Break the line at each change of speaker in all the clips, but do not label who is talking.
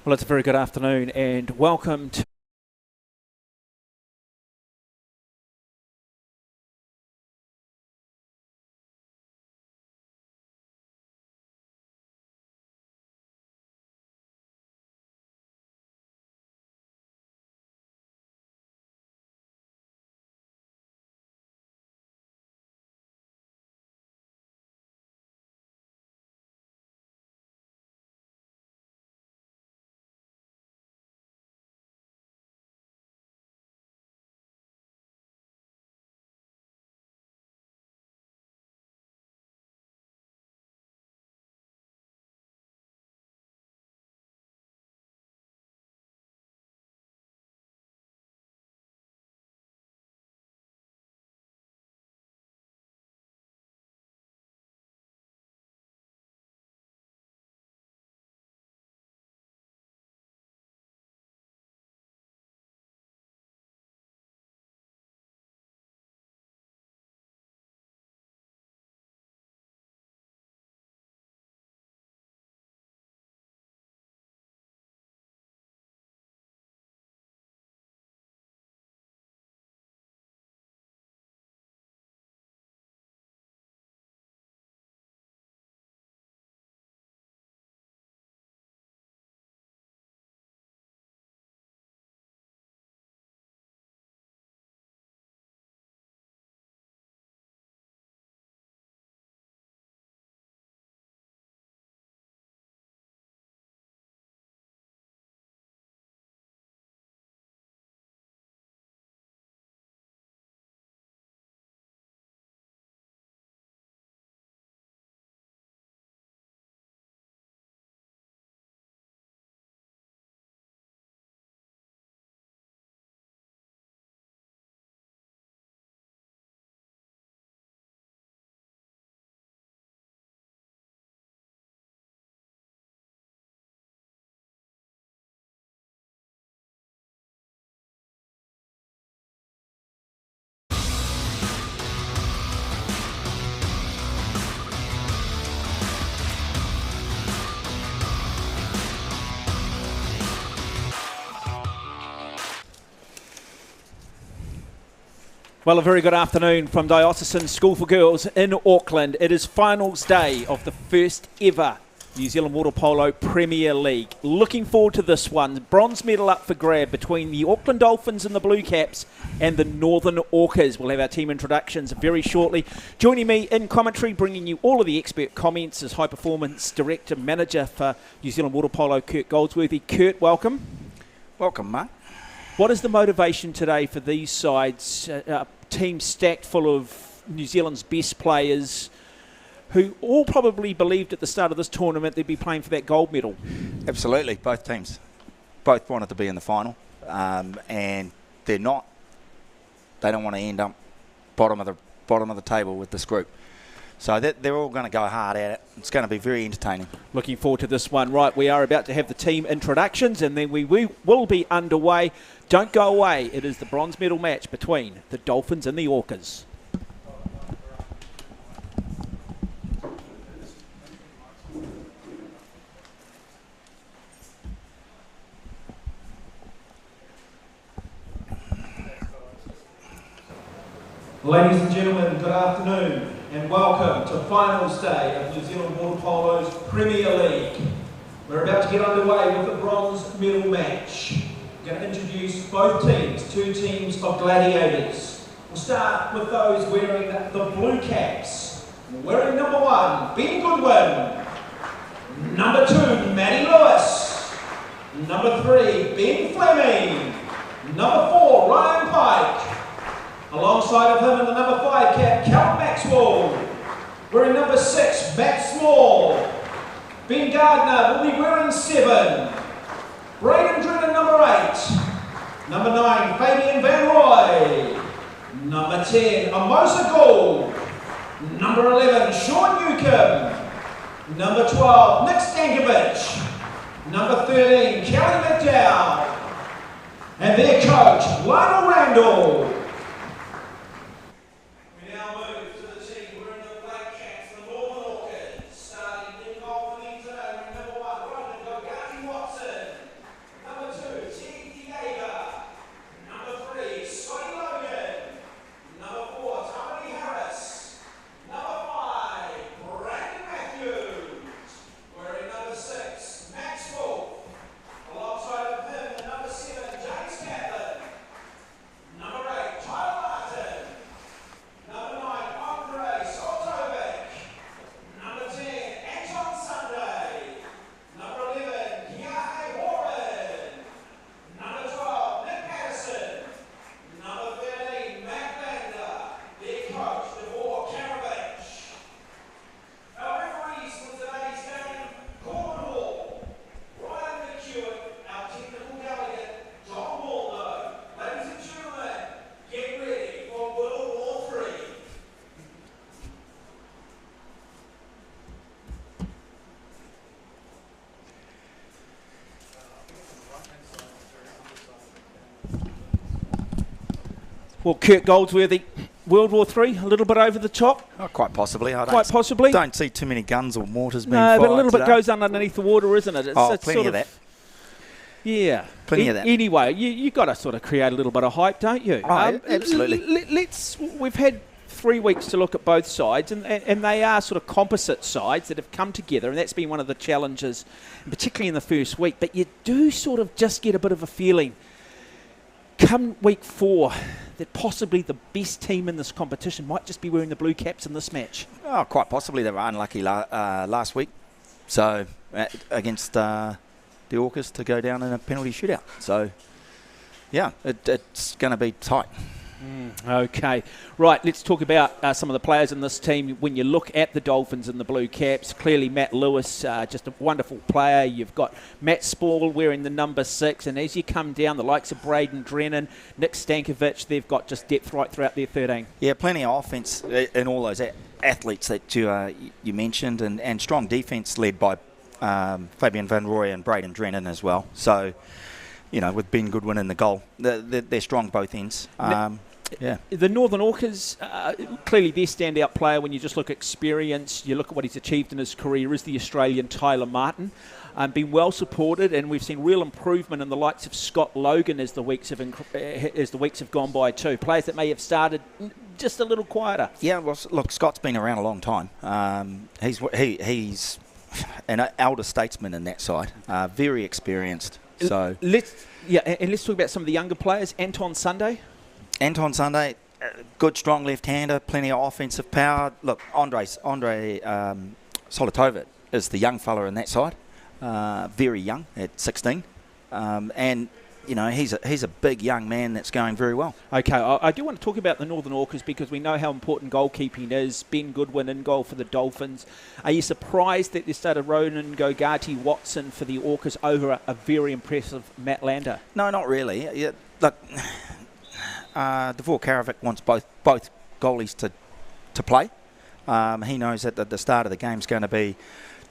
Well, it's a very good afternoon and welcome to Well, a very good afternoon from Diocesan School for Girls in Auckland. It is finals day of the first ever New Zealand Water Polo Premier League. Looking forward to this one. Bronze medal up for grab between the Auckland Dolphins in the Blue Caps and the Northern Orcas. We'll have our team introductions very shortly. Joining me in commentary, bringing you all of the expert comments, is High Performance Director Manager for New Zealand Water Polo, Kurt Goldsworthy. Kurt, welcome.
Welcome, mate.
What is the motivation today for these sides? Team stacked full of New Zealand's best players who all probably believed at the start of this tournament they'd be playing for that gold medal.
Absolutely, both teams. Both wanted to be in the final, and they're not. They don't want to end up bottom of the table with this group. So they're all going to go hard at it. It's going to be very entertaining.
Looking forward to this one. Right, we are about to have the team introductions and then we will be underway. Don't go away. It is the bronze medal match between the Dolphins and the Orcas. Ladies and gentlemen, good afternoon and welcome to finals day of New Zealand Water Polo's Premier League. We're about to get underway with the bronze medal match. We're going to introduce both teams, two teams of gladiators. We'll start with those wearing the blue caps. Wearing number 1, Ben Goodwin. Number 2, Matty Lewis. Number 3, Ben Fleming. Number 4, Ryan Pike. Alongside of him in the number 5 cap, Cal Maxwell. Wearing number 6, Matt Small. Ben Gardner will be wearing 7. Braden Drennan, number 8. Number 9, Fabian Van Roy. Number 10, Amosa Gould. Number 11, Sean Newcomb. Number 12, Nick Stankovic. Number 13, Kelly McDowell. And their coach, Lionel Randall.
Well, Kurt Goldsworthy, World War III, a little bit over the top.
Oh, quite possibly.
Quite possibly.
Don't see too many guns or mortars being fired.
No, but a little
today.
bit goes underneath the water, isn't it?
It's plenty
sort
of that.
Yeah.
Plenty of that.
Anyway, you got to sort of create a little bit of hype, don't you?
Absolutely.
We've had 3 weeks to look at both sides, and they are sort of composite sides that have come together, and that's been one of the challenges, particularly in the first week. But you do sort of just get a bit of a feeling, come week 4, that possibly the best team in this competition might just be wearing the blue caps in this match.
Oh, quite possibly. They were unlucky last week, so against the Orcas to go down in a penalty shootout. So, yeah, it's going to be tight.
Okay. Right, let's talk about some of the players in this team. When you look at the Dolphins in the blue caps, clearly Matt Lewis, just a wonderful player. You've got Matt Spall wearing the number 6, and as you come down, the likes of Braden Drennan, Nick Stankovic, they've got just depth right throughout their 13.
Yeah, plenty of offence in all those athletes that you mentioned, and strong defence led by Fabian Van Rooy and Braden Drennan as well. So, with Ben Goodwin in the goal, they're strong both ends. Yeah.
The Northern Orcas, clearly their standout player when you just look at experience, you look at what he's achieved in his career, is the Australian Tyler Martin. Been well supported, and we've seen real improvement in the likes of Scott Logan as the weeks have gone by too. Players that may have started just a little quieter.
Yeah, well, look, Scott's been around a long time. He's an elder statesman in that side, very experienced. So
let's talk about some of the younger players. Anton Sunday,
good, strong left-hander, plenty of offensive power. Look, Andre Solitovic is the young fella in that side, very young at 16, and he's a big young man that's going very well.
Okay, I do want to talk about the Northern Orcas because we know how important goalkeeping is. Ben Goodwin in goal for the Dolphins. Are you surprised that they started Ronan Gogati Watson for the Orcas over a very impressive Matt Lander?
No, not really. Yeah, look, Devor Karavic wants both goalies to play. He knows that the start of the game is going to be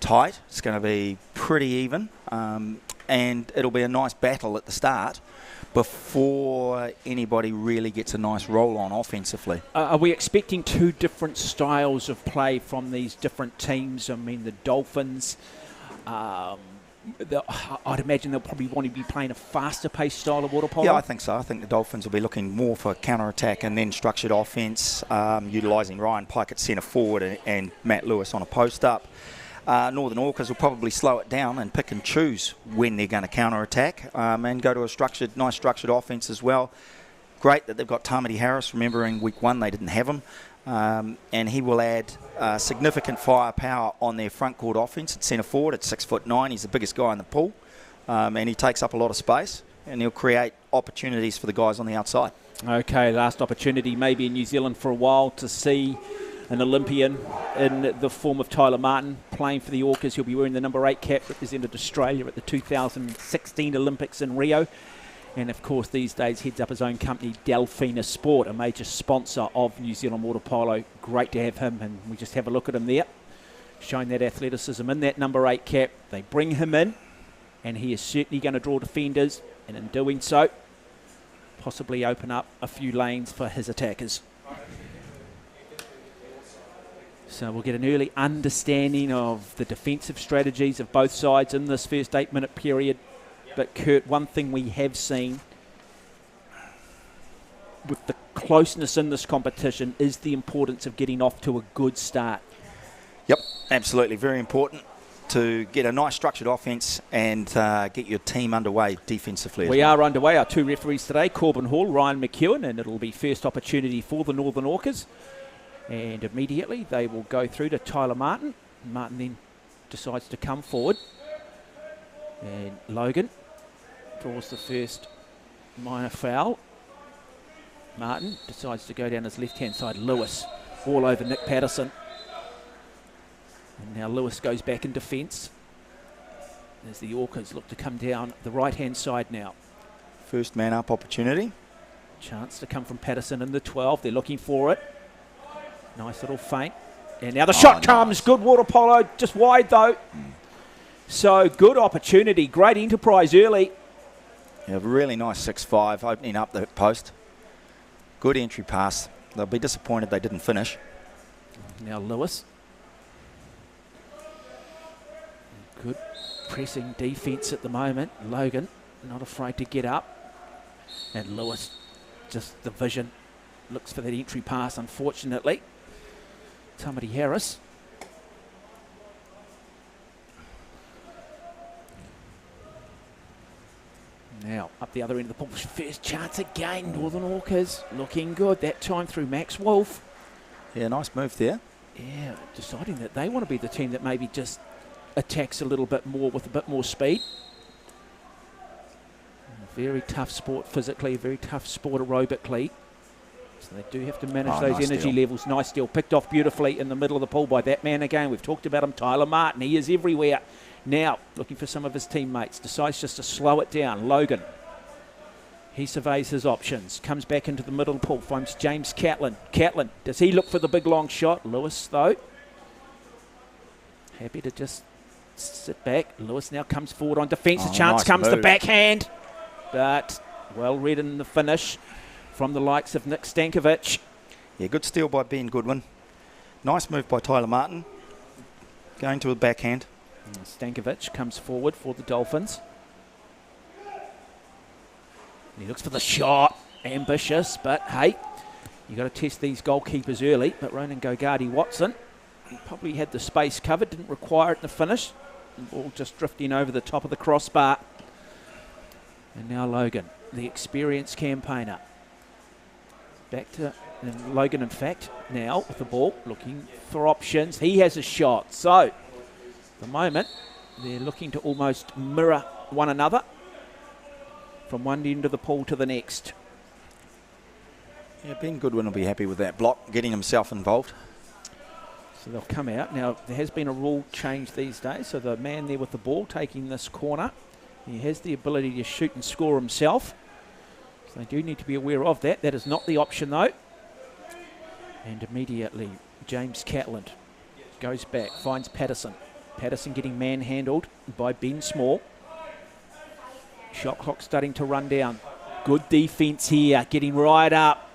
tight. It's going to be pretty even. And it'll be a nice battle at the start before anybody really gets a nice roll on offensively.
Are we expecting 2 different styles of play from these different teams? I mean, the Dolphins, I'd imagine they'll probably want to be playing a faster-paced style of water polo.
Yeah, I think so. I think the Dolphins will be looking more for counter-attack and then structured offence, utilising Ryan Pike at centre forward and Matt Lewis on a post-up. Northern Orcas will probably slow it down and pick and choose when they're going to counter-attack and go to a nice structured offence as well. Great that they've got Tamati Harris. Remember, in week 1 they didn't have him. And he will add significant firepower on their front court offence at centre forward at 6'9". He's the biggest guy in the pool, and he takes up a lot of space, and he'll create opportunities for the guys on the outside.
Okay, last opportunity maybe in New Zealand for a while to see an Olympian in the form of Tyler Martin playing for the Orcas. He'll be wearing the number 8 cap, represented Australia at the 2016 Olympics in Rio. And of course, these days heads up his own company, Delphina Sport, a major sponsor of New Zealand water polo. Great to have him, and we just have a look at him there, showing that athleticism in that number 8 cap. They bring him in, and he is certainly going to draw defenders, and in doing so, possibly open up a few lanes for his attackers. So we'll get an early understanding of the defensive strategies of both sides in this first 8-minute period. But Kurt, one thing we have seen with the closeness in this competition is the importance of getting off to a good start.
Yep, absolutely. Very important to get a nice structured offence and get your team underway defensively.
We are underway. Our 2 referees today, Corbin Hall, Ryan McEwen, and it'll be first opportunity for the Northern Orcas. And immediately they will go through to Tyler Martin. Martin then decides to come forward. And Logan draws the first minor foul. Martin decides to go down his left-hand side. Lewis all over Nick Patterson. And now Lewis goes back in defence as the Orcas look to come down the right-hand side now.
First man-up opportunity.
Chance to come from Patterson in the 12. They're looking for it. Nice little feint. And now the shot comes. Nice. Good water polo. Just wide, though. So, good opportunity. Great enterprise early.
Yeah, really nice 6'5", opening up the post. Good entry pass. They'll be disappointed they didn't finish.
Now Lewis. Good pressing defence at the moment. Logan not afraid to get up. And Lewis, just the vision, looks for that entry pass, unfortunately. Tamati Harris. Now, up the other end of the pool. First chance again, Northern Orcas looking good. That time through Max Wolf.
Yeah, nice move there.
Yeah, deciding that they want to be the team that maybe just attacks a little bit more with a bit more speed. Very tough sport physically, very tough sport aerobically. So they do have to manage those
nice
energy
deal.
levels. Nice deal. Picked off beautifully in the middle of the pool by that man again. We've talked about him, Tyler Martin. He is everywhere. Now, looking for some of his teammates. Decides just to slow it down. Logan. He surveys his options. Comes back into the middle of the pool. Finds James Catlin. Catlin, does he look for the big long shot? Lewis, though, happy to just sit back. Lewis now comes forward on defence. A chance
nice
comes
move.
to backhand. But well read in the finish from the likes of Nick Stankovic.
Yeah, good steal by Ben Goodwin. Nice move by Tyler Martin. Going to a backhand.
Stankovic comes forward for the Dolphins. He looks for the shot. Ambitious, but hey, you got to test these goalkeepers early. But Ronan Gogadi-Watson probably had the space covered, didn't require it in the finish. The ball just drifting over the top of the crossbar. And now Logan, the experienced campaigner. Back to Logan, in fact, now with the ball, looking for options. He has a shot. So, at the moment, they're looking to almost mirror one another from one end of the pool to the next.
Yeah, Ben Goodwin will be happy with that block, getting himself involved.
So they'll come out. Now, there has been a rule change these days. So the man there with the ball taking this corner, he has the ability to shoot and score himself. So they do need to be aware of that. That is not the option, though. And immediately, James Catlin goes back, finds Patterson. Patterson getting manhandled by Ben Small. Shot clock starting to run down. Good defence here, getting right up.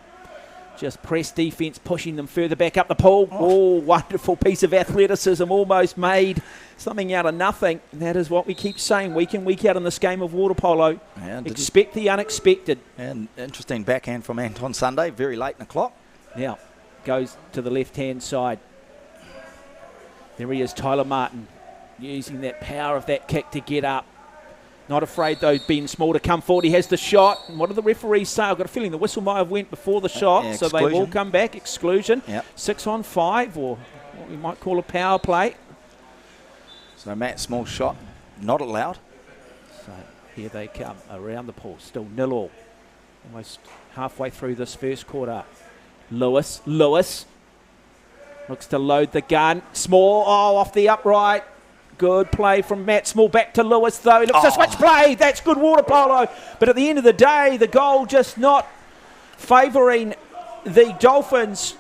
Just press defence, pushing them further back up the pool. Oh, wonderful piece of athleticism, almost made something out of nothing. And that is what we keep saying week in, week out in this game of water polo.
And
expect the unexpected.
And interesting backhand from Anton Sunday, very late in the clock.
Now, goes to the left-hand side. There he is, Tyler Martin, using that power of that kick to get up. Not afraid, though, Ben Small to come forward. He has the shot. And what do the referees say? I've got a feeling the whistle might have went before the shot, so they will come back. Exclusion.
Yep.
6 on 5, or what we might call a power play.
So Matt Small's shot, not allowed.
So here they come around the pool. Still 0-0. Almost halfway through this first quarter. Lewis looks to load the gun. Small, off the upright. Good play from Matt Small. Back to Lewis, though. He looks to switch play. That's good water polo. But at the end of the day, the goal just not favouring the Dolphins.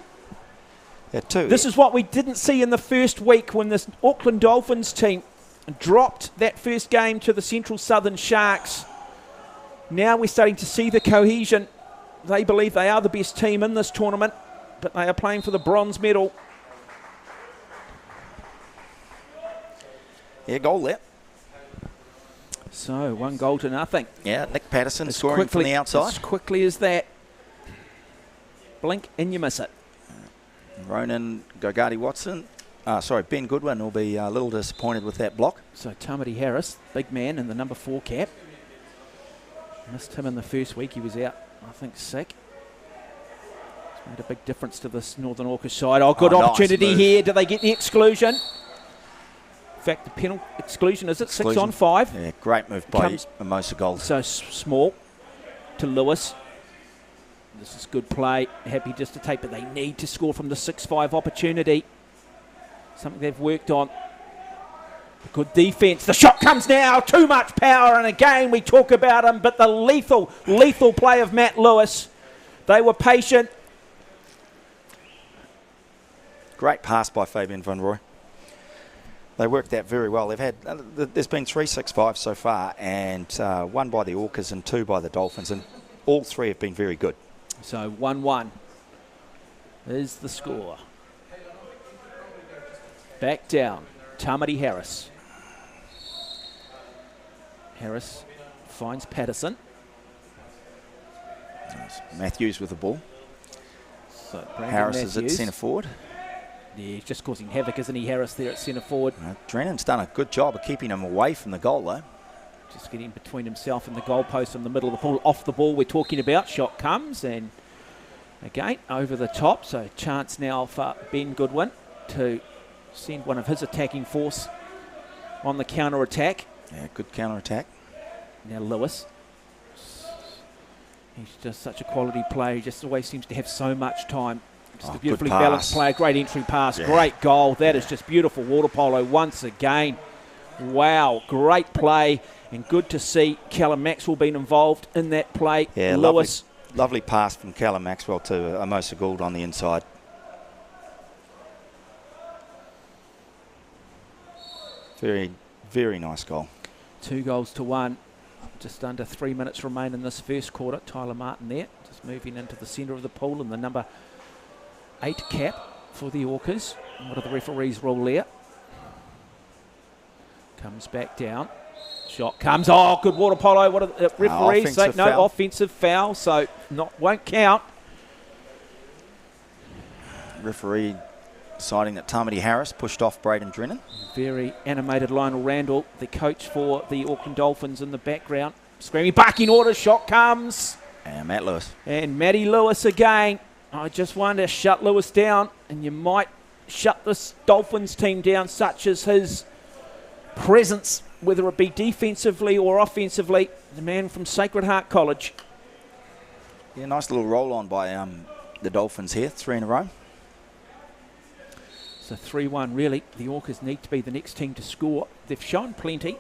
Yeah, two.
This is what we didn't see in the first week when this Auckland Dolphins team dropped that first game to the Central Southern Sharks. Now we're starting to see the cohesion. They believe they are the best team in this tournament, but they are playing for the bronze medal.
Yeah, goal there.
So 1-0.
Yeah, Nick Patterson scoring from the outside.
As quickly as that. Blink and you miss it.
Ronan Gogadi-Watson. Ben Goodwin will be a little disappointed with that block.
So Tamati Harris, big man in the number 4 cap. Missed him in the first week. He was out, I think, sick. It's made a big difference to this Northern Orcas side. Good opportunity
nice
here. Do they get the exclusion? In fact, the penalty exclusion, is it? 6 on 5.
Yeah, great move by Mimosa Gold.
So Small to Lewis. This is good play. Happy just to take, but they need to score from the 6-5 opportunity. Something they've worked on. Good defence. The shot comes now. Too much power. And again, we talk about him, but the lethal play of Matt Lewis. They were patient.
Great pass by Fabian Van Roy. They worked that very well. They've had there's been 3 6-5s so far, and 1 by the Orcas and 2 by the Dolphins, and all 3 have been very good.
So 1-1 is the score. Back down, Tamati Harris. Harris finds Patterson.
Matthews with the ball.
So
Harris is at centre forward.
Yeah, he's just causing havoc, isn't he, Harris, there at centre forward.
Drennan's done a good job of keeping him away from the goal, though.
Just getting between himself and the goalpost in the middle of the pool. Off the ball we're talking about. Shot comes and again over the top. So chance now for Ben Goodwin to send one of his attacking force on the counter-attack.
Yeah, good counter-attack.
Now Lewis. He's just such a quality player. He just always seems to have so much time. Just a beautifully balanced player. Great entry pass. Yeah. Great goal. That is just beautiful water polo once again. Wow, great play. And good to see Callum Maxwell being involved in that play.
Yeah,
Lewis.
Lovely pass from Callum Maxwell to Amosa Gould on the inside. Very, very nice goal.
2-1. Just under 3 minutes remain in this first quarter. Tyler Martin there, just moving into the centre of the pool in the number 8 cap for the Orcas. What do the referees rule there? Comes back down. Shot comes. Oh, good water polo. What are the referees say? No, offensive foul, so won't count.
Referee deciding that Tamati Harris pushed off Braden Drennan.
Very animated Lionel Randall, the coach for the Auckland Dolphins, in the background. Screaming, barking orders. Shot comes.
And Matt Lewis.
And Matty Lewis again. I just want to shut Lewis down, and you might shut this Dolphins team down, such as his presence, whether it be defensively or offensively. The man from Sacred Heart College.
Yeah, nice little roll on by the Dolphins here, 3 in a row.
So 3-1 really. The Orcas need to be the next team to score. They've shown plenty.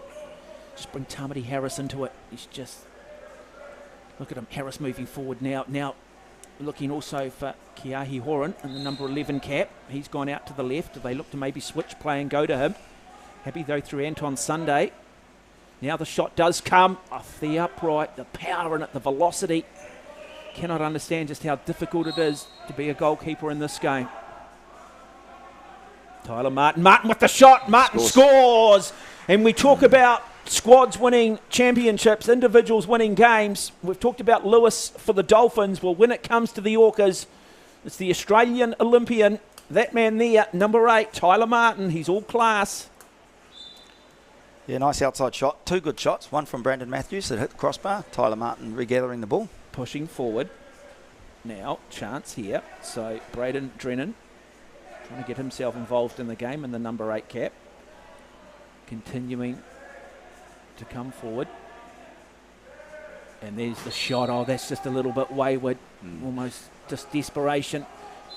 Just bring Tamati Harris into it. He's just, look at him, Harris moving forward now. Now looking also for Keahi Horan in the number 11 cap. He's gone out to the left. Do they look to maybe switch play and go to him? Happy though through Anton Sunday. Now the shot does come off the upright. The power in it, the velocity. Cannot understand just how difficult it is to be a goalkeeper in this game. Tyler Martin. Martin with the shot. Martin scores. And we talk about squads winning championships, individuals winning games. We've talked about Lewis for the Dolphins. Well, when it comes to the Orcas, it's the Australian Olympian, that man there, number 8, Tyler Martin. He's all class.
Yeah, nice outside shot. 2 good shots. One from Brandon Matthews that hit the crossbar. Tyler Martin regathering the ball.
Pushing forward. Now, chance here. So, Braden Drennan trying to get himself involved in the game in the number 8 cap. Continuing to come forward. And there's the shot. Oh, that's just a little bit wayward. Almost just desperation.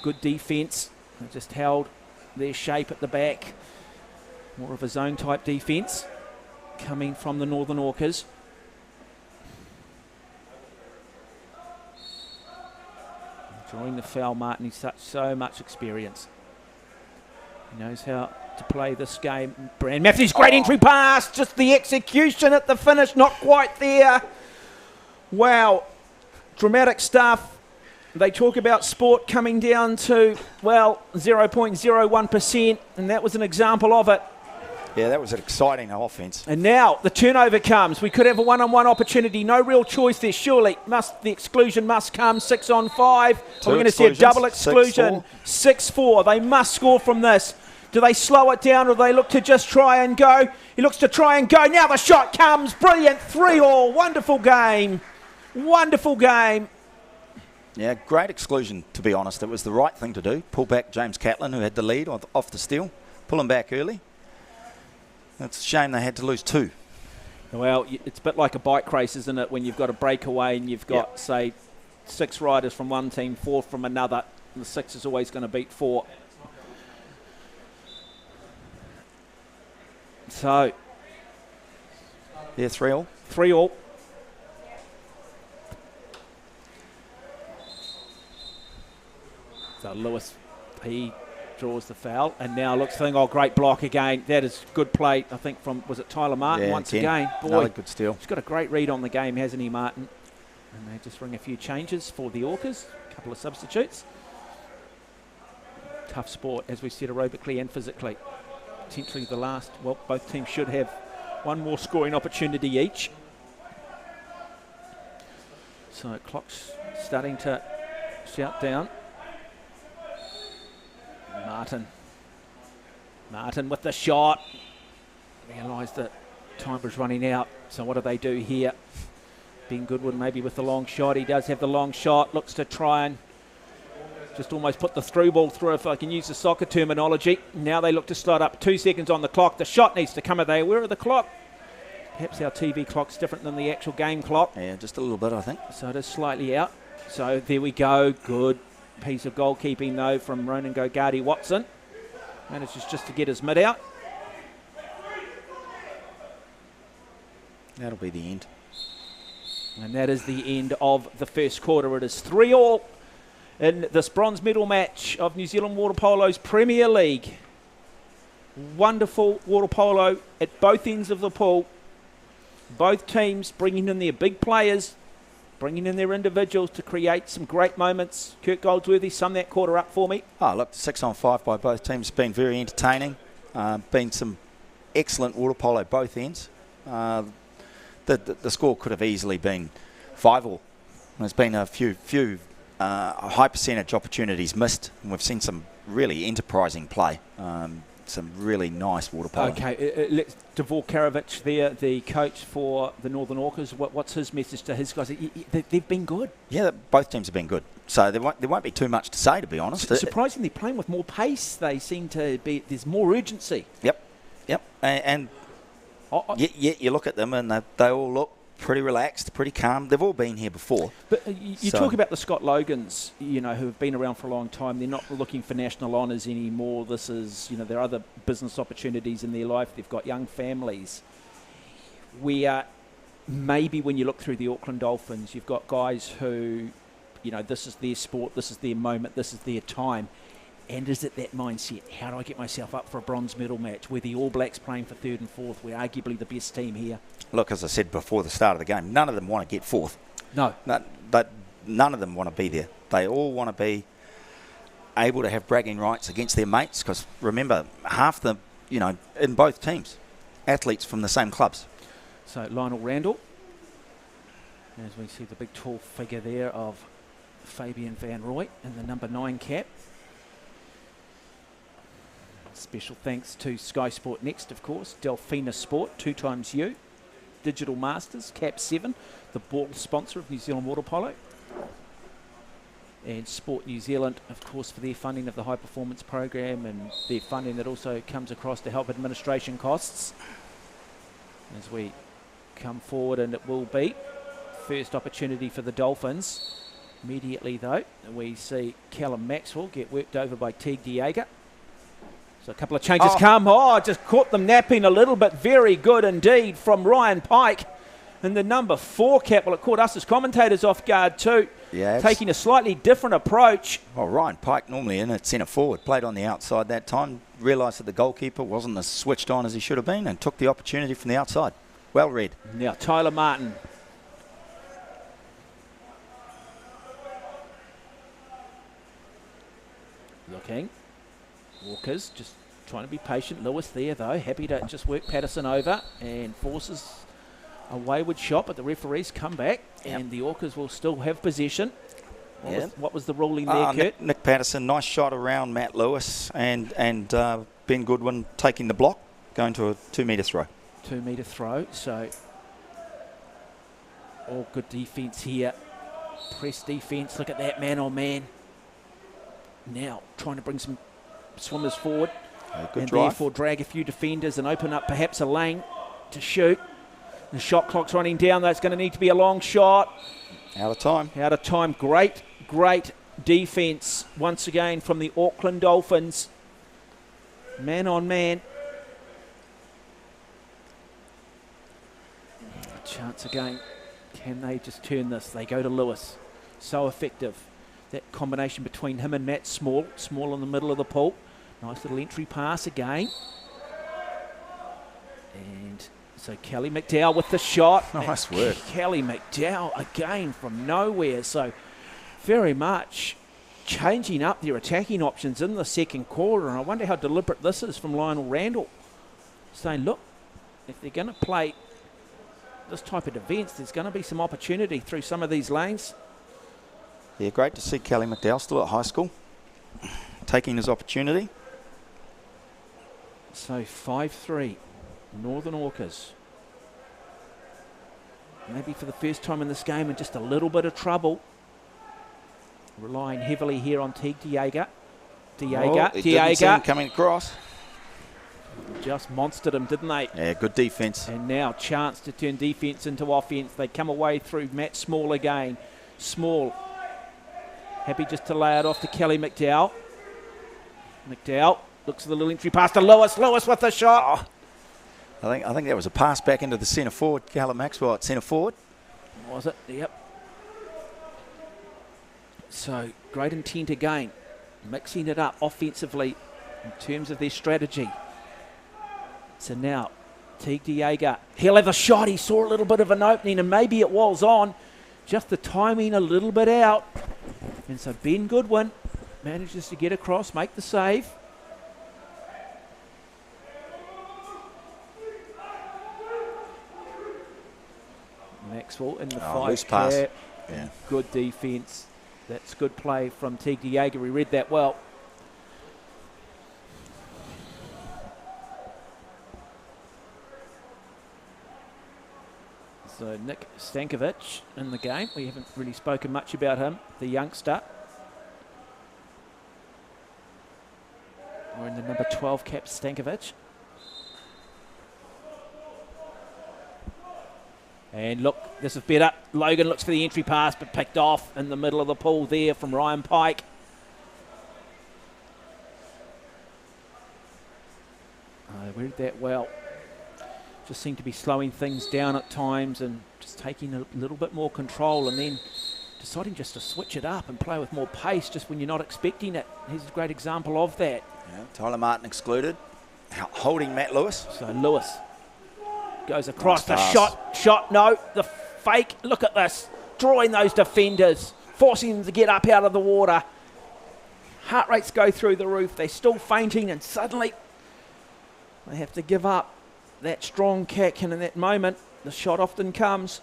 Good defence. They just held their shape at the back. More of a zone type defence coming from the Northern Orcas. Drawing the foul, Martin. He's so much experience. He knows how to play this game. Brand Matthews, great entry pass. Just the execution at the finish, not quite there. Wow. Dramatic stuff. They talk about sport coming down to, well, 0.01%, and that was an example of it.
Yeah, that was an exciting offence.
And now the turnover comes. We could have a one-on-one opportunity. No real choice there, surely. The exclusion must come. 6 on 5. Are we going to see a double exclusion? 6-4. They must score from this. Do they slow it down, or do they look to just try and go? He looks to try and go. Now the shot comes. Brilliant. 3-all. Wonderful game. Wonderful game.
Yeah, great exclusion, to be honest. It was the right thing to do. Pull back James Catlin, who had the lead off the steal. Pull him back early. It's a shame they had to lose 2.
Well, it's a bit like a bike race, isn't it, when you've got a breakaway and you've got, say, 6 riders from one team, 4 from another. And the 6 is always going to beat 4. So,
yeah, 3-all.
3-all. So Lewis, he draws the foul, and now looks thinking, oh, great block again. That is good play, I think, from, was it Tyler Martin once again? Boy,
another good steal.
He's got a great read on the game, hasn't he, Martin? And they just ring a few changes for the Orcas, a couple of substitutes. Tough sport, as we said, aerobically and physically. Potentially the last, well, both teams should have one more scoring opportunity each. So clock's starting to shout down. Martin with the shot. Realised that time was running out. So what do they do here? Ben Goodwin maybe with the long shot. He does have the long shot. Looks to try and just almost put the through ball through, if I can use the soccer terminology. Now they look to slot up. 2 seconds on the clock. The shot needs to come. Are they aware of the clock? Perhaps our TV clock's different than the actual game clock.
Yeah, just a little bit, I think.
So it is slightly out. So there we go. Good piece of goalkeeping, though, from Ronan Gogadi-Watson. Manages just to get his mid out.
That'll be the end.
And that is the end of the first quarter. It is 3-3 in this bronze medal match of New Zealand Water Polo's Premier League. Wonderful water polo at both ends of the pool. Both teams bringing in their big players, bringing in their individuals to create some great moments. Kurt Goldsworthy summed that quarter up for me.
Oh, look, 6-on-5 by both teams. Been very entertaining. Been some excellent water polo both ends. The score could have easily been 5-5. There's been a few high percentage opportunities missed, and we've seen some really enterprising play. Some really nice water polo.
Okay, let's Davor Karavich there, the coach for the Northern Orcas. What's his message to his guys? They've been good.
Yeah, both teams have been good. So there won't be too much to say, to be honest.
Surprisingly, playing with more pace, they seem to be. There's more urgency.
Yep. And you look at them and they all look pretty relaxed, pretty calm. They've all been here before.
But you talk about the Scott Logans, who have been around for a long time. They're not looking for national honours anymore. This is, there are other business opportunities in their life. They've got young families. Maybe when you look through the Auckland Dolphins, you've got guys who, this is their sport, this is their moment, this is their time. And is it that mindset? How do I get myself up for a bronze medal match? We're the All Blacks playing for 3rd and 4th. We're arguably the best team here.
Look, as I said before the start of the game, none of them want to get 4th.
No.
But none of them want to be there. They all want to be able to have bragging rights against their mates, because remember, half them, in both teams, athletes from the same clubs.
So Lionel Randall, as we see the big tall figure there of Fabian Van Rooy in the number 9 cap. Special thanks to skysportnext, of course, Delphina Sport, 2XU, Digital Masters, Cap 7, the board sponsor of New Zealand Water Polo, and Sport New Zealand, of course, for their funding of the high performance program and their funding that also comes across to help administration costs. As we come forward, and it will be first opportunity for the Dolphins. Immediately, though, we see Callum Maxwell get worked over by Teague Diega. So a couple of changes come. Just caught them napping a little bit. Very good indeed from Ryan Pike in the number 4 cap. Well, it caught us as commentators off guard too. Yeah, taking a slightly different approach.
Well, Ryan Pike, normally in at centre forward, played on the outside that time, realised that the goalkeeper wasn't as switched on as he should have been, and took the opportunity from the outside. Well read.
Now Tyler Martin. Looking. Walker's just trying to be patient. Lewis there, though, happy to just work Patterson over and forces a wayward shot, but the referees come back and the Orcas will still have possession. What was the ruling there, Kurt?
Nick Patterson, nice shot around Matt Lewis, and Ben Goodwin taking the block, going to a 2-metre throw.
2-metre throw, so all good defence here. Press defence, look at that, man on man. Now trying to bring some swimmers forward and therefore drag a few defenders and open up perhaps a lane to shoot. The shot clock's running down. That's going to need to be a long shot.
Out of time.
Out of time. Great defence once again from the Auckland Dolphins. Man on man. A chance again. Can they just turn this? They go to Lewis. So effective. That combination between him and Matt Small. Small in the middle of the pool. Nice little entry pass again. And So Kelly McDowell with the shot.
Nice work.
Kelly McDowell again from nowhere. So very much changing up their attacking options in the second quarter. And I wonder how deliberate this is from Lionel Randall. Saying, look, if they're going to play this type of defence, there's going to be some opportunity through some of these lanes.
Yeah, great to see Kelly McDowell still at high school, taking his opportunity.
So 5-3, Northern Orcas. Maybe for the first time in this game in just a little bit of trouble. Relying heavily here on Teague Diega.
Didn't see him coming across.
Just monstered him, didn't they?
Yeah, good defence.
And now chance to turn defence into offence. They come away through Matt Small again. Small happy just to lay it off to Kelly McDowell. McDowell looks at the little entry pass to Lewis. Lewis with the shot.
I think that was a pass back into the centre forward. Callum Maxwell at centre forward.
Was it? Yep. So great intent again. Mixing it up offensively in terms of their strategy. So now Teague Diega, he'll have a shot. He saw a little bit of an opening and maybe it was on. Just the timing a little bit out. And so Ben Goodwin manages to get across, make the save. Maxwell in the fight.
Loose pass. Yeah.
Good defence. That's good play from Teague Diega. We read that well. So Nick Stankovic in the game. We haven't really spoken much about him, the youngster. We're in the number 12 cap, Stankovic. And look, this is better. Logan looks for the entry pass, but picked off in the middle of the pool there from Ryan Pike. I read that well. Just seemed to be slowing things down at times and just taking a little bit more control and then deciding just to switch it up and play with more pace just when you're not expecting it. Here's a great example of that.
Yeah, Tyler Martin excluded, holding Matt Lewis.
So Lewis goes across the
Nice
shot, no, the fake, look at this, drawing those defenders, forcing them to get up out of the water. Heart rates go through the roof, they're still fainting and suddenly they have to give up that strong kick, and in that moment the shot often comes.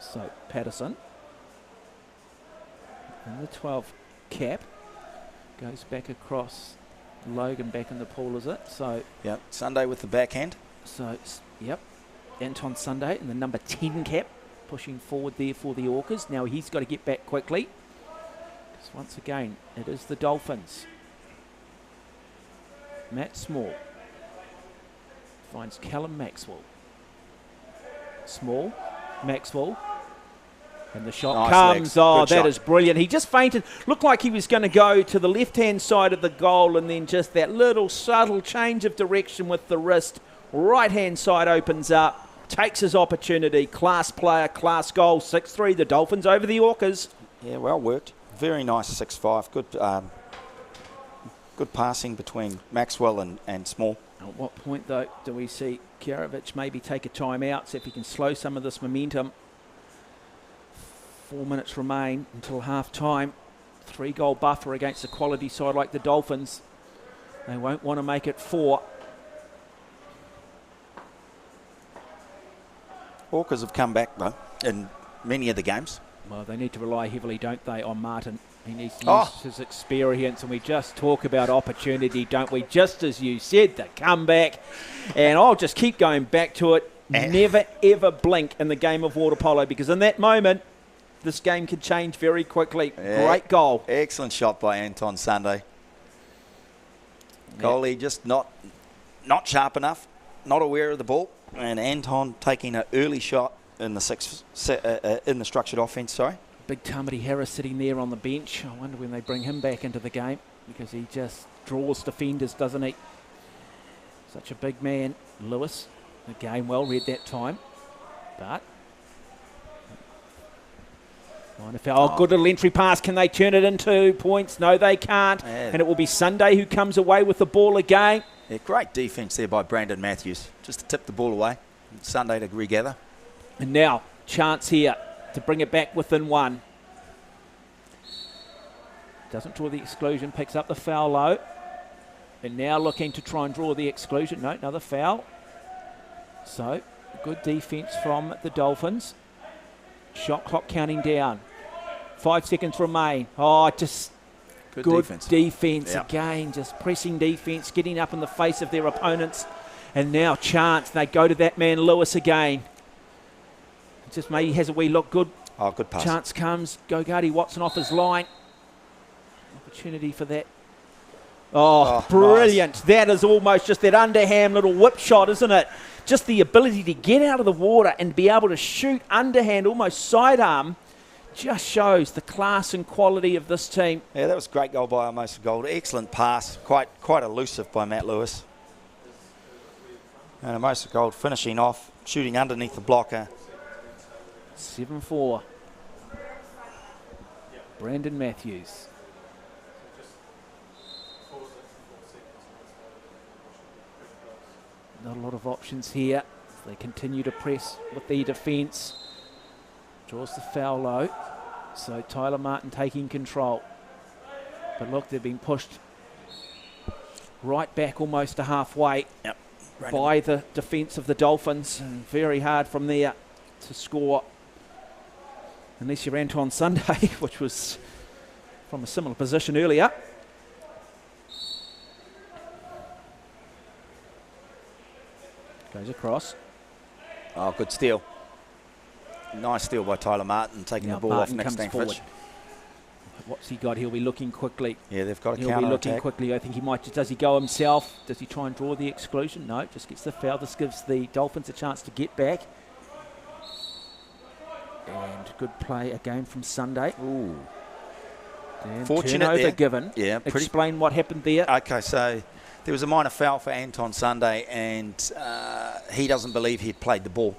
So Patterson in the 12 cap goes back across. Logan back in the pool, is it? So
Yep, Sunday with the backhand.
So yep, Anton Sunday in the number 10 cap, pushing forward there for the Orcas. Now he's got to get back quickly. Once again, it is the Dolphins. Matt Small finds Callum Maxwell. Small, Maxwell, and the shot
Nice
comes.
legs.
Oh,
Good
that
shot.
is brilliant. He just fainted. Looked like he was going to go to the left-hand side of the goal, and then just that little subtle change of direction with the wrist. Right-hand side opens up, takes his opportunity. Class player, class goal. 6-3, the Dolphins over the Orcas.
Yeah, well worked. Very nice 6-5. Good passing between Maxwell and Small.
At what point, though, do we see Kjarovic maybe take a time out, see if he can slow some of this momentum? 4 minutes remain until half-time. 3-goal buffer against a quality side like the Dolphins. They won't want to make it 4.
Orcas have come back, though, in many of the games.
Well, they need to rely heavily, don't they, on Martin. He needs to use his experience, and we just talk about opportunity, don't we? Just as you said, the comeback. And I'll just keep going back to it. Never, ever blink in the game of water polo, because in that moment, this game could change very quickly.
Yeah.
Great goal.
Excellent shot by Anton Sunday.
Yeah.
Goalie just not sharp enough, not aware of the ball, and Anton taking an early shot in the in the structured offence. Sorry.
Big Tamati Harris sitting there on the bench. I wonder when they bring him back into the game, because he just draws defenders, doesn't he? Such a big man. Lewis, again well read that time, but Oh, good little entry pass. Can they turn it into points? No, they can't.
Yeah.
And it will be Sunday who comes away with the ball again.
Yeah, great defence there by Brandon Matthews. Just to tip the ball away. Sunday to regather.
And now, chance here to bring it back within one. Doesn't draw the exclusion, picks up the foul low. And now looking to try and draw the exclusion. No, another foul. So, good defence from the Dolphins. Shot clock counting down. 5 seconds remain. Oh, just good defence again. Just pressing defence, getting up in the face of their opponents. And now chance. They go to that man Lewis again. Just maybe has a wee look. Good.
Oh, good pass.
Chance comes. Gogati Watson off his line. Opportunity for that. Oh, brilliant. Nice. That is almost just that underhand little whip shot, isn't it? Just the ability to get out of the water and be able to shoot underhand, almost sidearm, just shows the class and quality of this team.
Yeah, that was a great goal by Hermosa Gold. Excellent pass. Quite elusive by Matt Lewis. And Hermosa Gold finishing off, shooting underneath the blocker.
7-4. Brandon Matthews. Not a lot of options here. They continue to press with the defence. Draws the foul low. So Tyler Martin taking control. But look, they've been pushed right back almost to halfway by the defence of the Dolphins. And very hard from there to score. Unless you're Anton Sunday, which was from a similar position earlier. Goes across.
Oh, good steal. Nice steal by Tyler Martin, taking the ball
Martin
off next Stanford.
What's he got? He'll be looking quickly.
Yeah, they've got a counter
He'll be looking
attack.
quickly. I think he might. Does he go himself? Does he try and draw the exclusion? No, just gets the foul. This gives the Dolphins a chance to get back. And good play again from Sunday.
Ooh.
And
Fortunate
turnover
there.
given.
Yeah,
Explain what happened there.
Okay, so there was a minor foul for Anton Sunday, and he doesn't believe he'd played the ball.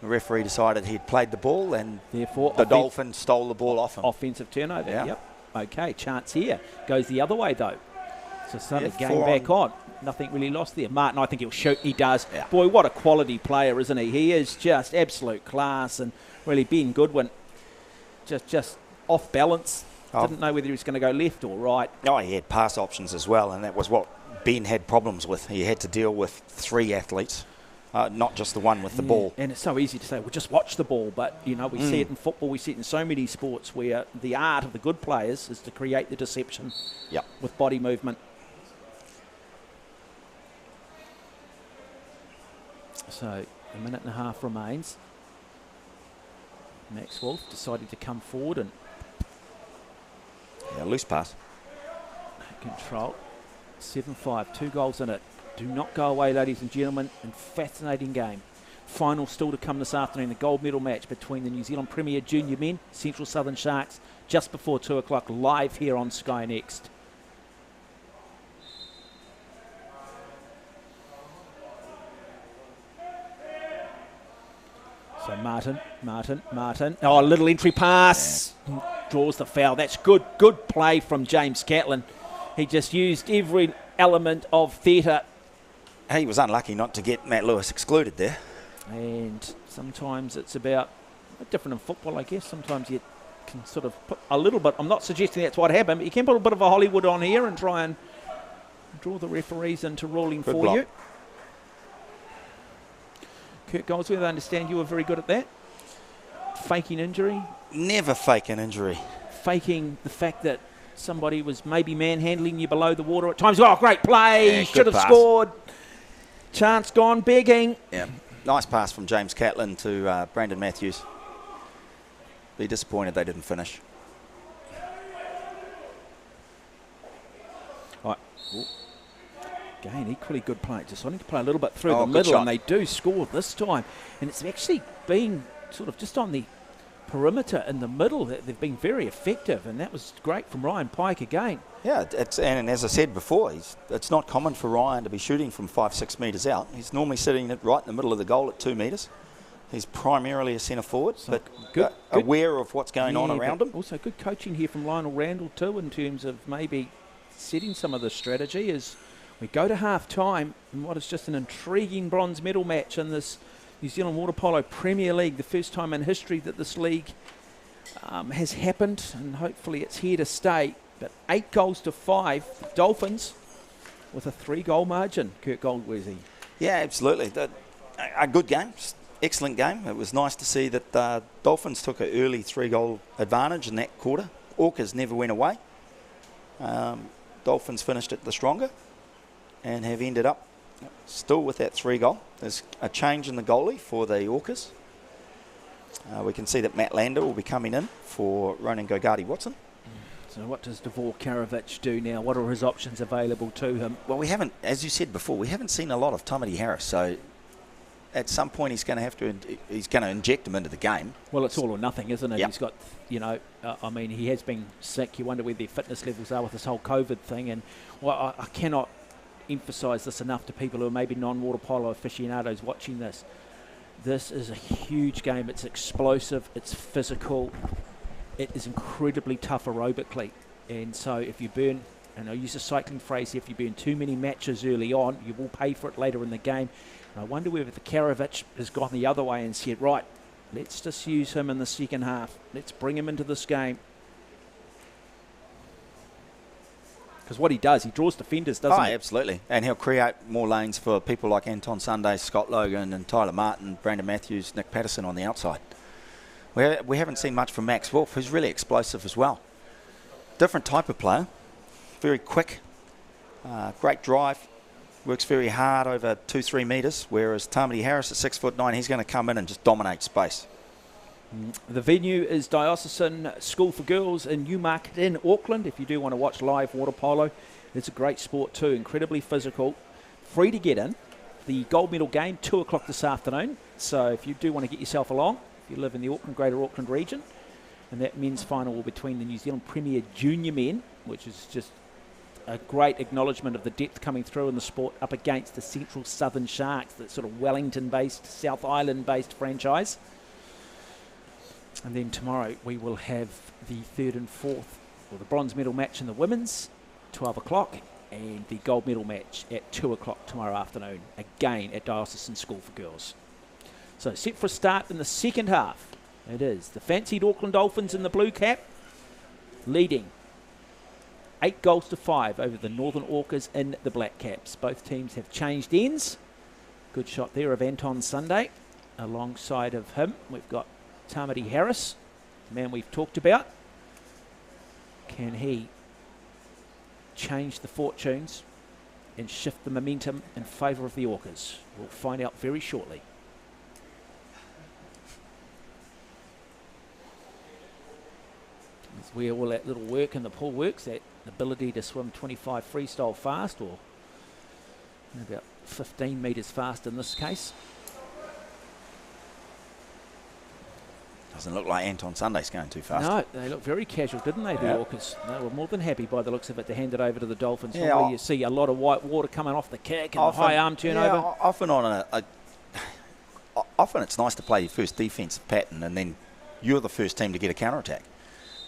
The referee decided he'd played the ball, and
therefore
the Dolphins stole the ball off him.
Offensive turnover.
Yeah.
Yep. Okay, chance here. Goes the other way though. So Sunday
Yeah,
game back on. Nothing really lost there. Martin, I think he'll shoot. He does.
Yeah.
Boy, what a quality player, isn't he? He is just absolute class, and really Ben Goodwin just off balance. Didn't know whether he was going to go left or right.
Oh, he had pass options as well, and that was what Ben had problems with. He had to deal with 3 athletes, not just the one with the ball.
And it's so easy to say, well, just watch the ball. But, you know, we see it in football. We see it in so many sports where the art of the good players is to create the deception with body movement. So, a minute and a half remains. Max Wolf decided to come forward and
Loose pass.
control. 7-5, 2 goals in it. Do not go away, ladies and gentlemen. And fascinating game. Final still to come this afternoon. The gold medal match between the New Zealand Premier Junior Men, Central Southern Sharks, just before 2 o'clock, live here on Sky Next. So Martin. Oh, a little entry pass. Yeah. Draws the foul. That's good play from James Catlin. He just used every element of theatre.
He was unlucky not to get Matt Lewis excluded there.
And sometimes it's about, different in football, I guess. Sometimes you can sort of put a little bit, I'm not suggesting that's what happened, but you can put a bit of a Hollywood on here and try and draw the referees into ruling
Good
for
block.
you. Kurt Goldsworth, I understand you were very good at that. Faking injury.
Never fake an injury.
Faking the fact that somebody was maybe manhandling you below the water at times. Oh, great play.
Yeah,
should have
pass.
scored. Chance gone begging.
Yeah, nice pass from James Catlin to Brandon Matthews. Be disappointed they didn't finish.
Right. Ooh. Again, equally good play. Just wanting to play a little bit through the
good
middle,
shot.
and they do score this time. And it's actually been sort of just on the perimeter in the middle that they've been very effective, and that was great from Ryan Pike again.
Yeah, and as I said before, it's not common for Ryan to be shooting from 5-6 metres out. He's normally sitting right in the middle of the goal at 2 metres. He's primarily a centre forward,
So
but
good.
aware of what's going on
Yeah,
around
but
him.
Also good coaching here from Lionel Randall too, in terms of maybe setting some of the strategy as we go to half time in what is just an intriguing bronze medal match in this New Zealand Water Polo Premier League, the first time in history that this league has happened, and hopefully it's here to stay. But 8-5, Dolphins with a 3-goal margin. Kurt Goldworthy.
Yeah, absolutely. A good game, excellent game. It was nice to see that Dolphins took an early 3-goal advantage in that quarter. Orcas never went away. Dolphins finished it the stronger and have ended up still with that 3-goal. There's a change in the goalie for the Orcas. We can see that Matt Lander will be coming in for Ronan Gogati-Watson.
So what does Dvorak do now? What are his options available to him?
Well, we haven't, as you said before, we haven't seen a lot of Tamati Harris, so at some point he's going to inject him into the game.
Well, it's all or nothing, isn't it?
Yep.
He's got, he has been sick. You wonder where their fitness levels are with this whole COVID thing. And well, I cannot emphasise this enough to people who are maybe non-water polo aficionados watching this. This is a huge game. It's explosive. It's physical. It is incredibly tough aerobically. And so if you burn, and I use a cycling phrase here, if you burn too many matches early on, you will pay for it later in the game. And I wonder whether the Karavich has gone the other way and said, right, let's just use him in the second half. Let's bring him into this game. Because what he does, he draws defenders, doesn't he?
Absolutely. And he'll create more lanes for people like Anton Sunday, Scott Logan and Tyler Martin, Brandon Matthews, Nick Patterson on the outside. We haven't seen much from Max Wolf, who's really explosive as well. Different type of player, very quick, great drive, works very hard over 2-3 metres, whereas Tamati Harris at 6'9", he's going to come in and just dominate space.
The venue is Diocesan School for Girls in Newmarket in Auckland. If you do want to watch live water polo, it's a great sport too, incredibly physical, free to get in. The gold medal game, 2 o'clock this afternoon. So if you do want to get yourself along, if you live in the Auckland, Greater Auckland region, and that men's final will be between the New Zealand Premier Junior men, which is just a great acknowledgement of the depth coming through in the sport, up against the Central Southern Sharks, that sort of Wellington-based, South Island-based franchise. And then tomorrow we will have the 3rd and 4th, or the bronze medal match in the women's, 12 o'clock, and the gold medal match at 2 o'clock tomorrow afternoon, again at Diocesan School for Girls. So set for a start in the second half. It is the fancied Auckland Dolphins in the blue cap, leading 8-5 over the Northern Orcas in the black caps. Both teams have changed ends. Good shot there of Anton Sunday. Alongside of him, we've got Tamati Harris, the man we've talked about. Can he change the fortunes and shift the momentum in favour of the Orcas? We'll find out very shortly. That's where all that little work in the pool works, that ability to swim 25 freestyle fast, or about 15 metres fast in this case.
Doesn't look like Anton Sunday's going too fast.
No, they look very casual, didn't they, the Orcas? They were more than happy by the looks of it to hand it over to the Dolphins.
Yeah,
Where you see a lot of white water coming off the kick and the high arm turnover.
Yeah, often it's nice to play your first defensive pattern and then you're the first team to get a counter-attack.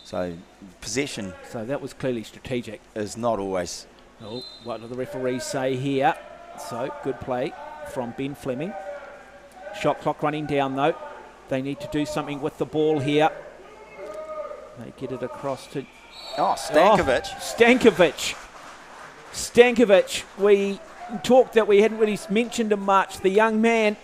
So possession...
So that was clearly strategic.
...is not always...
Oh, what do the referees say here? So, good play from Ben Fleming. Shot clock running down, though. They need to do something with the ball here. They get it across to...
Oh, Stankovic.
Stankovic. We talked that we hadn't really mentioned him much. The young man,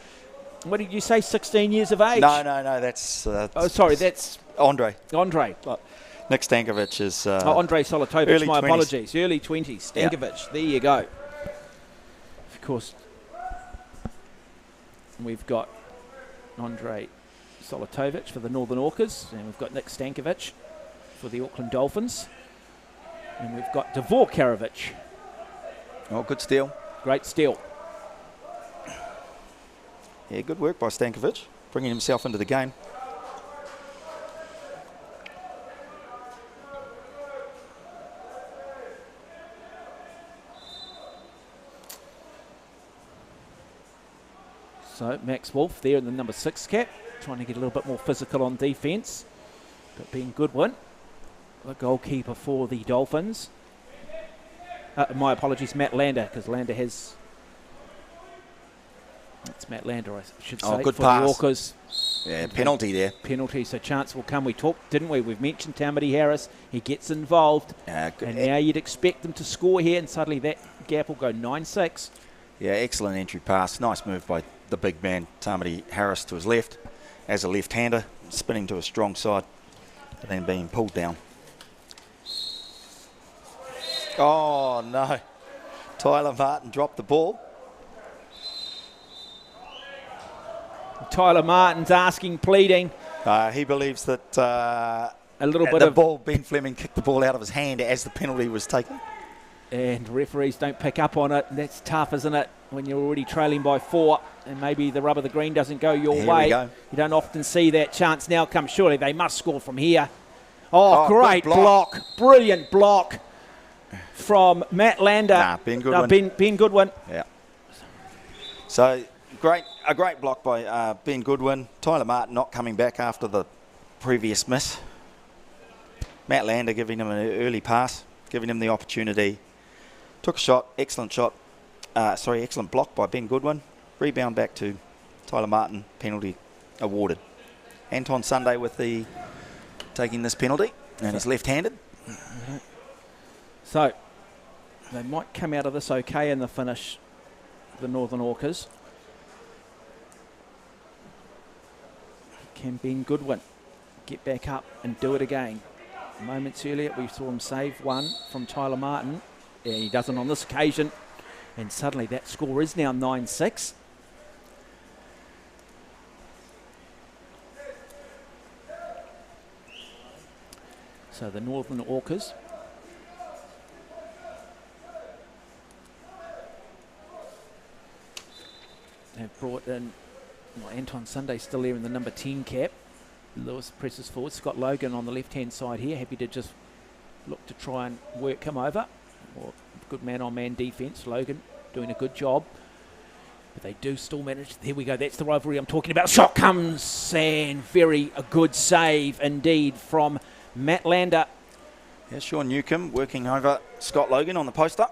what did you say, 16 years of age?
No, that's...
that's...
Andre.
Nick
Stankovic is...
Andre Solitovic,
early
my
20s.
apologies. Early 20s, Stankovic. There you go. Of course, we've got Andre Solitovic for the Northern Orcas, and we've got Nick Stankovic for the Auckland Dolphins, and we've got Dvorak.
Oh, good steal.
Great steal.
Yeah, good work by Stankovic, bringing himself into the game.
So Max Wolf there in the number 6 cap, trying to get a little bit more physical on defence. But Ben Goodwin, the goalkeeper for the Dolphins. My apologies, Matt Lander, because Lander has... It's Matt Lander, I should say,
good
for
pass.
the Orcas.
Yeah, penalty there.
Penalty, so chance will come. We talked, didn't we? We've mentioned Tamati Harris. He gets involved. And now you'd expect them to score here, and suddenly that gap will go 9-6.
Yeah, excellent entry pass. Nice move by the big man, Tamati Harris, to his left. As a left-hander, spinning to a strong side, and then being pulled down. Oh, no. Tyler Martin dropped the ball.
Tyler Martin's asking, pleading.
He believes that
A little bit
the
of...
ball, Ben Fleming kicked the ball out of his hand as the penalty was taken.
And referees don't pick up on it. That's tough, isn't it? When you're already trailing by 4 and maybe the rub of the green doesn't go your way.
Here we go.
You don't often see that chance now come. Surely they must score from here. Oh, great block. Brilliant block from Matt Lander.
Ben Goodwin.
Ben Goodwin.
Yeah. So a great block by Ben Goodwin. Tyler Martin not coming back after the previous miss. Matt Lander giving him an early pass, giving him the opportunity. Took a shot, excellent block by Ben Goodwin. Rebound back to Tyler Martin, penalty awarded. Anton Sunday with the taking this penalty, and he's left-handed.
So they might come out of this okay in the finish, the Northern Orcas. Can Ben Goodwin get back up and do it again? Moments earlier we saw him save one from Tyler Martin. Yeah, he doesn't on this occasion. And suddenly that score is now 9-6. So the Northern Orcas have brought in Anton Sunday still there in the number 10 cap. Lewis presses forward. Scott Logan on the left-hand side here, happy to just look to try and work him over. Or good man-on-man defence. Logan doing a good job. But they do still manage. There we go. That's the rivalry I'm talking about. Shot comes, and a good save indeed from Matt Lander.
Yeah, Sean Newcomb working over Scott Logan on the poster.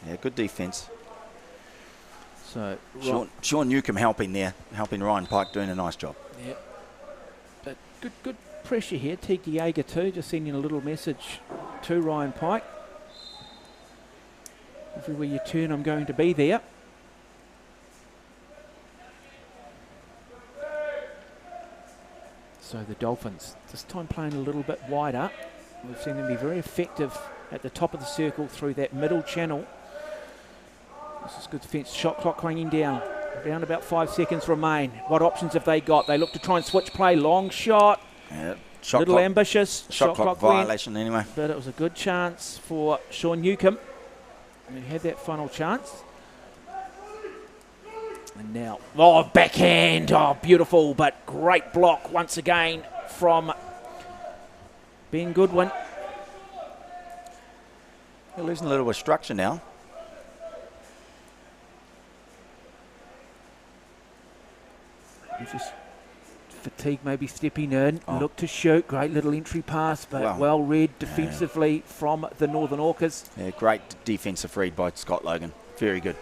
Yeah, good defence.
So
Sean Newcomb helping Ryan Pike doing a nice job.
Yeah, but good pressure here. Teague Yeager too, just sending a little message to Ryan Pike. Everywhere you turn, I'm going to be there. So the Dolphins, this time playing a little bit wider. We've seen them be very effective at the top of the circle through that middle channel. This is good defence. Shot clock clanging down. Around about 5 seconds remain. What options have they got? They look to try and switch play. Long shot.
Yeah,
little ambitious.
Shot clock violation anyway.
But it was a good chance for Sean Newcomb. And he had that final chance. And now, backhand. Oh, beautiful, but great block once again from Ben Goodwin.
They're losing a little bit of structure now.
Just fatigue maybe stepping in. Look to shoot. Great little entry pass, but well read defensively from the Northern Orcas.
Yeah, great defensive read by Scott Logan. Very good.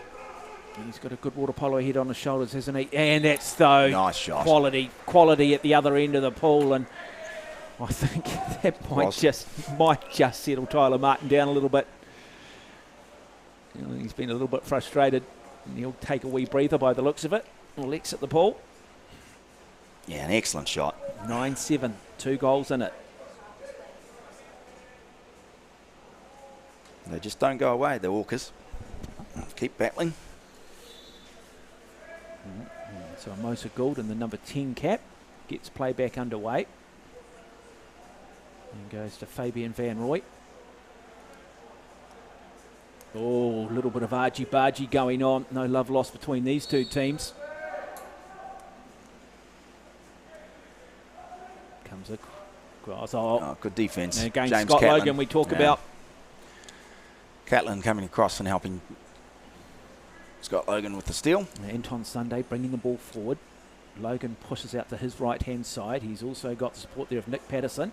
He's got a good water polo head on his shoulders, hasn't he? And that's nice
shot.
Quality at the other end of the pool, and I think that might just settle Tyler Martin down a little bit. He's been a little bit frustrated, and he'll take a wee breather by the looks of it. We'll exit the pool.
Yeah, an excellent shot.
9-7, 2 goals in it.
They just don't go away, the Orcas. Keep battling.
So Mosa Gould in the number 10 cap gets play back underway. And goes to Fabian Van Rooy. Oh, a little bit of argy-bargy going on. No love lost between these two teams. Comes across. Oh,
good defence.
and again,
James
Scott
Catlin.
Logan we talk about.
Catlin coming across and helping Scott Logan with the steal.
Anton Sunday bringing the ball forward. Logan pushes out to his right-hand side. He's also got the support there of Nick Patterson.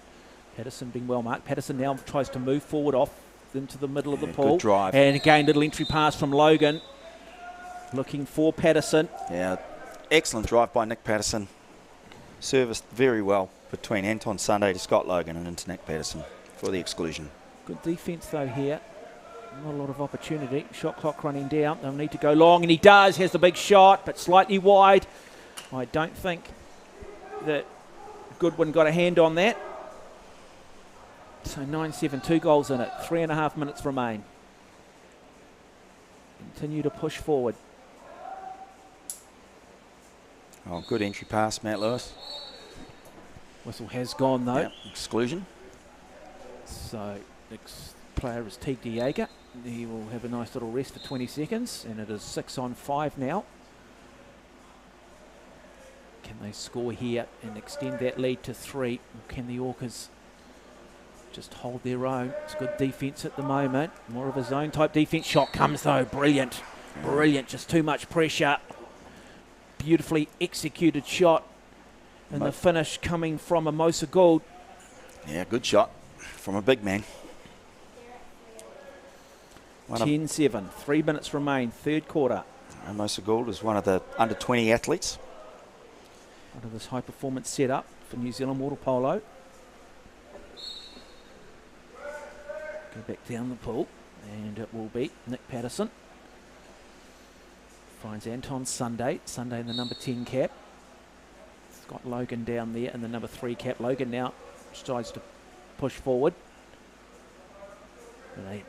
Patterson being well marked. Patterson now tries to move forward off into the middle of the pool.
Good drive.
And again, little entry pass from Logan. Looking for Patterson.
Yeah, excellent drive by Nick Patterson. Serviced very well between Anton Sunday to Scott Logan and into Nick Patterson for the exclusion.
Good defence though here. Not a lot of opportunity. Shot clock running down. They'll need to go long, and he does. Has the big shot, but slightly wide. I don't think that Goodwin got a hand on that. So 9-7, 2 goals in it. 3.5 minutes remain. Continue to push forward.
Oh, good entry pass, Matt Lewis.
Whistle has gone though.
Yep, exclusion.
So next player is Teague De Jager. He will have a nice little rest for 20 seconds, and it is 6-on-5 now. Can they score here and extend that lead to 3? Or can the Orcas just hold their own? It's good defence at the moment. More of a zone type defence. Shot comes though. Brilliant. Brilliant. Just too much pressure. Beautifully executed shot. And the finish coming from Amosa Gould.
Yeah, good shot from a big man.
10-7. 3 minutes remain. Third quarter.
Amosa Gould is one of the under-20 athletes.
Under this high performance setup for New Zealand water polo. Go back down the pool, and it will be Nick Patterson. Finds Anton Sunday. Sunday in the number 10 cap. Scott Logan down there in the number 3 cap. Logan now tries to push forward. I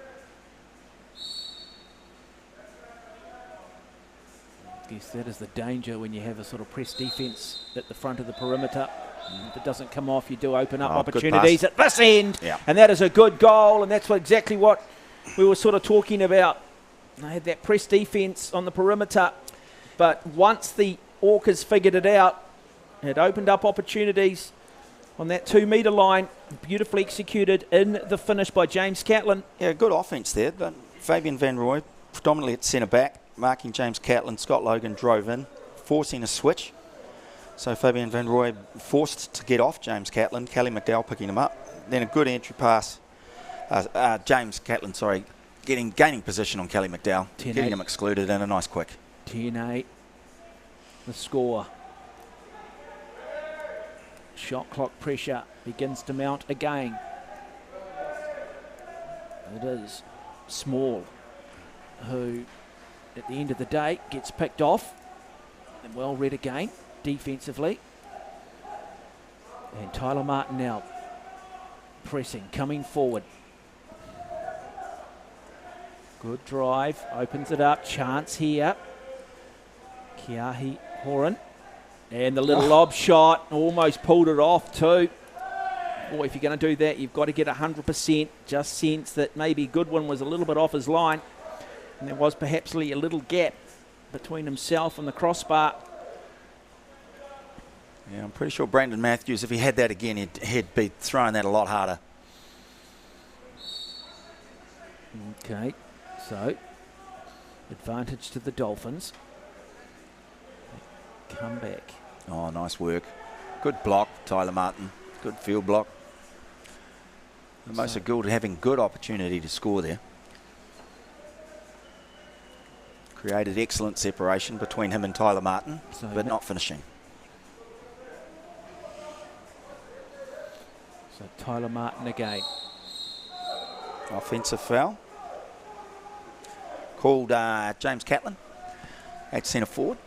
guess that is the danger when you have a sort of press defence at the front of the perimeter. If it doesn't come off, you do open up opportunities at this end.
Yeah.
And that is a good goal, and that's exactly what we were sort of talking about. They had that press defence on the perimeter, but once the Orcas figured it out, it opened up opportunities on that 2-metre line. Beautifully executed in the finish by James Catlin.
Yeah, good offence there, but Fabian Van Rooy predominantly at centre back, marking James Catlin. Scott Logan drove in, forcing a switch. So Fabian Van Rooy forced to get off James Catlin. Kelly McDowell picking him up. Then a good entry pass. James Catlin, sorry, gaining position on Kelly McDowell, getting him excluded, and a nice quick.
10-8. The score. Shot clock pressure begins to mount again. It is Small, who at the end of the day gets picked off, and well read again defensively. And Tyler Martin now pressing, coming forward. Good drive, opens it up, chance here. Kiahi Horan. And the little lob shot, almost pulled it off too. Boy, if you're going to do that, you've got to get 100%. Just sense that maybe Goodwin was a little bit off his line, and there was perhaps a little gap between himself and the crossbar.
Yeah, I'm pretty sure Brandon Matthews, if he had that again, he'd be throwing that a lot harder.
Okay, so advantage to the Dolphins. Come back.
Oh, nice work. Good block, Tyler Martin. Good field block. Amosa Gould having good opportunity to score there. Created excellent separation between him and Tyler Martin, but not finishing.
So Tyler Martin again.
Offensive foul. Called James Catlin at centre forward.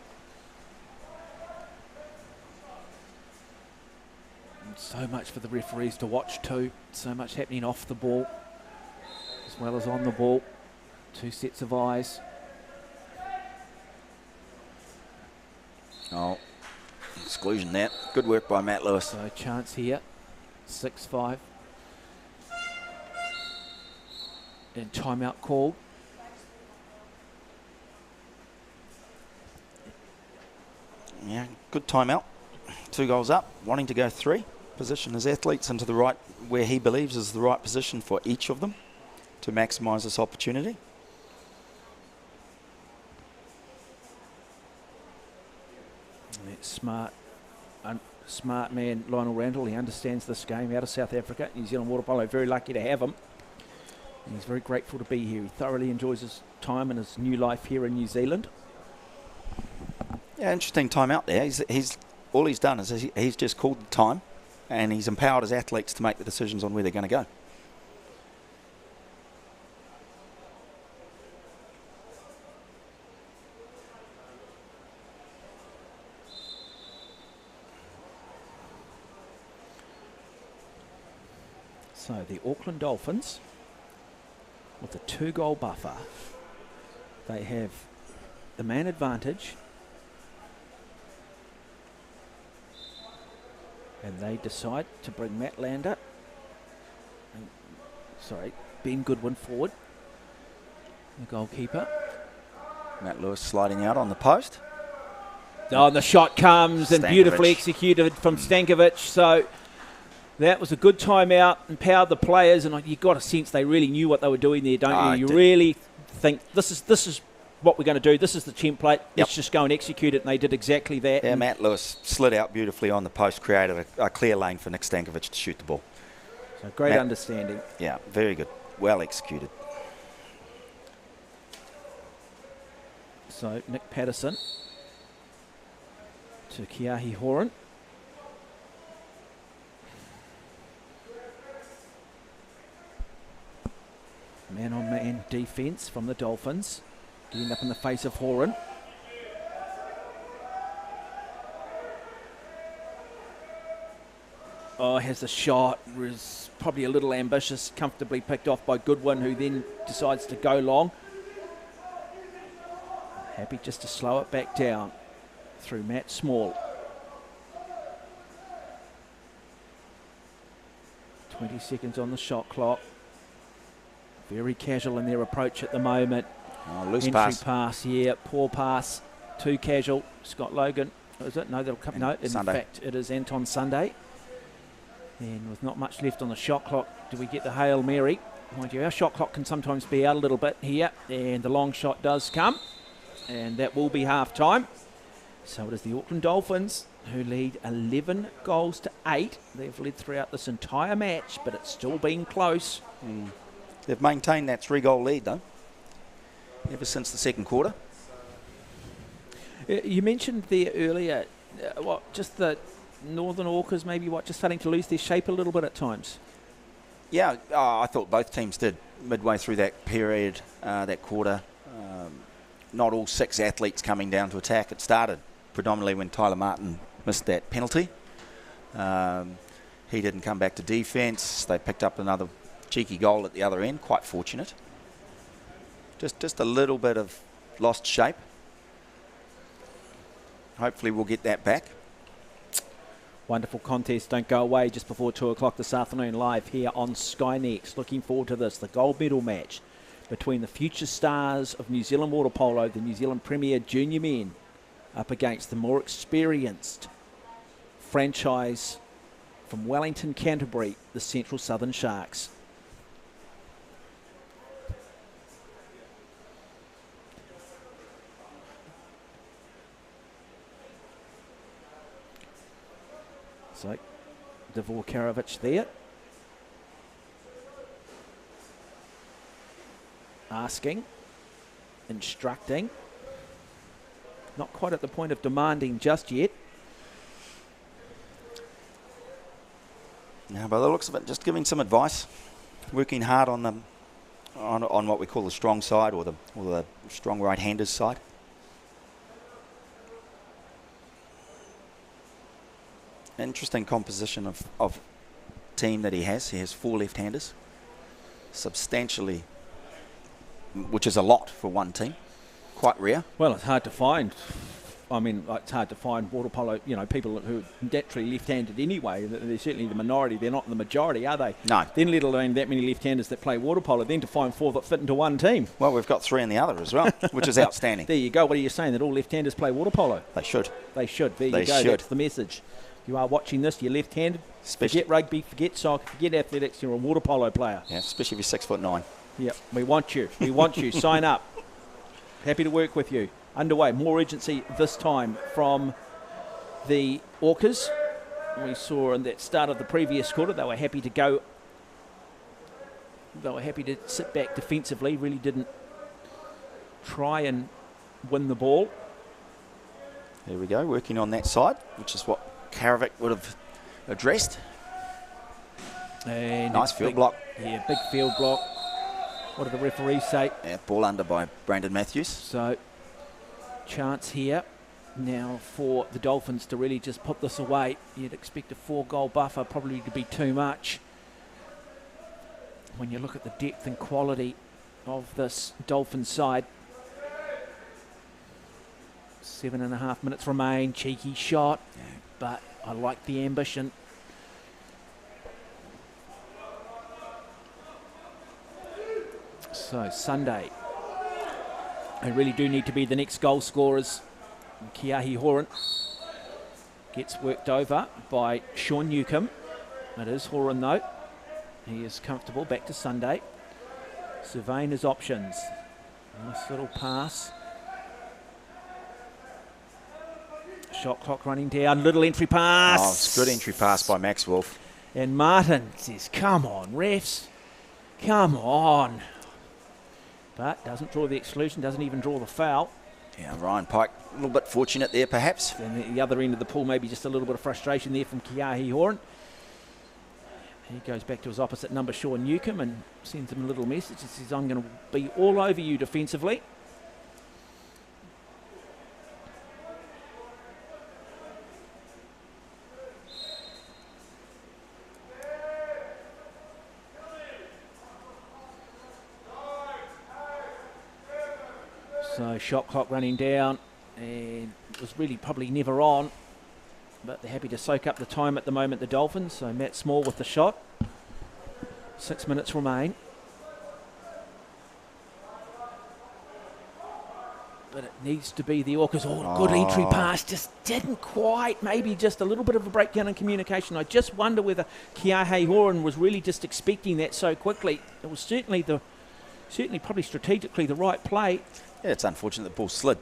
So much for the referees to watch too. So much happening off the ball as well as on the ball. Two sets of eyes.
Oh, exclusion that. Good work by Matt Lewis.
So chance here. 6-5. And timeout called.
Yeah, good timeout. 2 goals up, wanting to go 3. position his athletes into the right, where he believes is the right position for each of them to maximise this opportunity.
That smart man, Lionel Randall. He understands this game out of South Africa. New Zealand water polo, very lucky to have him. And he's very grateful to be here. He thoroughly enjoys his time and his new life here in New Zealand.
Yeah, interesting time out there. He's all he's done is he's just called the time, and he's empowered his athletes to make the decisions on where they're going to go.
So the Auckland Dolphins, with a 2-goal buffer, they have the man advantage, and they decide to bring Ben Goodwin forward, the goalkeeper.
Matt Lewis sliding out on the post.
Oh, and the shot comes and beautifully executed from Stankovic. So that was a good timeout, empowered the players, and you got a sense they really knew what they were doing there, don't you? You really think this is what we're going to do. This is the template. Let's just go and execute it, and they did exactly that.
Yeah, Matt Lewis slid out beautifully on the post, created a clear lane for Nick Stankovic to shoot the ball.
So great understanding.
Yeah, very good. Well executed.
So Nick Patterson to Kiahi Horan. Man-on-man defence from the Dolphins. Getting up in the face of Horan. Oh, has the shot. Was probably a little ambitious. Comfortably picked off by Goodwin, who then decides to go long. Happy just to slow it back down through Matt Small. 20 seconds on the shot clock. Very casual in their approach at the moment.
Oh, loose
Entry pass, yeah, poor pass. Too casual. Scott Logan, is it? No, that'll come. No, in fact, it is Anton Sunday. And with not much left on the shot clock, do we get the Hail Mary? Mind you, our shot clock can sometimes be out a little bit here, and the long shot does come, and that will be half time. So it is the Auckland Dolphins who lead 11 goals to 8. They've led throughout this entire match, but it's still been close.
They've maintained that 3-goal lead, though, ever since the second quarter.
You mentioned there earlier, just the Northern Orcas maybe, just starting to lose their shape a little bit at times?
Yeah, I thought both teams did midway through that period, that quarter. Not all 6 athletes coming down to attack. It started predominantly when Tyler Martin missed that penalty. He didn't come back to defence. They picked up another cheeky goal at the other end. Quite fortunate. Just a little bit of lost shape. Hopefully we'll get that back.
Wonderful contest. Don't go away just before 2 o'clock this afternoon, live here on Sky Next. Looking forward to this, the gold medal match between the future stars of New Zealand water polo, the New Zealand Premier Junior men, up against the more experienced franchise from Wellington, Canterbury, the Central Southern Sharks. So, Davor Karavich there. Asking, instructing. Not quite at the point of demanding just yet.
Now, by the looks of it, just giving some advice. Working hard on the on what we call the strong side, or the strong right-handers side. Interesting composition of team that he has. He has 4 left-handers, substantially, which is a lot for one team. Quite rare.
Well, it's hard to find. I mean, it's hard to find water polo, people who are naturally left-handed anyway. They're certainly the minority. They're not the majority, are they?
No.
Then let alone that many left-handers that play water polo, then to find 4 that fit into one team.
Well, we've got 3 in the other as well, which is outstanding.
There you go. What are you saying, that all left-handers play water polo?
They should.
They should. There you
They
go.
should.
That's the message. you are watching this, you're left-handed,
Especially,
forget rugby, forget soccer, forget athletics, you're a water polo player.
yeah, especially if you're 6'9".
Yep, we want you. We want you. Sign up. Happy to work with you. Underway. More urgency this time from the Orcas. We saw in that start of the previous quarter, they were happy to go. They were happy to sit back defensively. Really didn't try and win the ball.
There we go, working on that side, which is what Karavik would have addressed.
And
nice field block.
Yeah, big field block. What did the referees say?
Yeah, ball under by Brandon Matthews.
So, chance here now for the Dolphins to really just put this away. You'd expect a 4-goal buffer probably to be too much. When you look at the depth and quality of this Dolphins side. 7.5 minutes remain. Cheeky shot, but I like the ambition. So Sunday, they really do need to be the next goal scorers. Kiahi Horan gets worked over by Sean Newcomb. It is Horan though. He is comfortable. Back to Sunday. Surveying his options. Nice little pass. Shot clock running down. Little entry pass.
Oh, it's a good entry pass by Max Wolf.
And Martin says, come on, refs. Come on. But doesn't draw the exclusion, doesn't even draw the foul.
Yeah, Ryan Pike, a little bit fortunate there perhaps.
And at the other end of the pool, maybe just a little bit of frustration there from Kiahi Horan. He goes back to his opposite number, Sean Newcomb, and sends him a little message. He says, I'm going to be all over you defensively. So shot clock running down, and it was really probably never on, but they're happy to soak up the time at the moment, the Dolphins. So Matt Small with the shot. 6 minutes remain. But it needs to be the Orcas. Good entry pass, just didn't quite, maybe just a little bit of a breakdown in communication. I just wonder whether Kiahi Horan was really just expecting that so quickly. It was certainly probably strategically the right play.
Yeah, it's unfortunate the ball slid.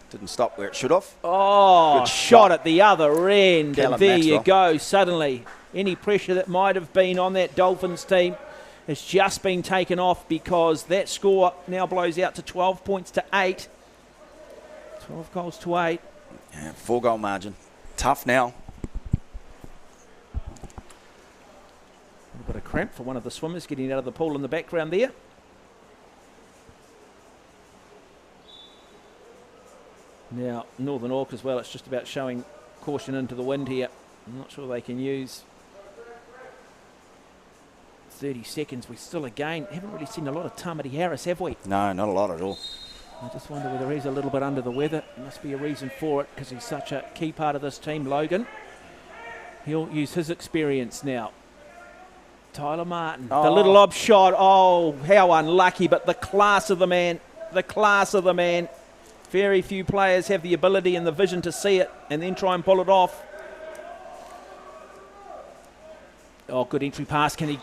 Didn't stop where it should have.
Oh,
good
shot at the other end.
Callum
And there
Maxwell.
you go. Suddenly, any pressure that might have been on that Dolphins team has just been taken off, because that score now blows out to 12 points to 8. 12 goals to 8.
Yeah, 4-goal margin. Tough now.
A little bit of cramp for one of the swimmers getting out of the pool in the background there. Now, Northern Orc as well, it's just about showing caution into the wind here. I'm not sure they can use 30 seconds. We still, again, haven't really seen a lot of Tamati Harris, have we?
No, not a lot at all.
I just wonder whether he's a little bit under the weather. There must be a reason for it, because he's such a key part of this team, Logan. He'll use his experience now. Tyler Martin, the little lob shot. Oh, how unlucky, but the class of the man. The class of the man. Very few players have the ability and the vision to see it and then try and pull it off. Oh, good entry pass. Can he?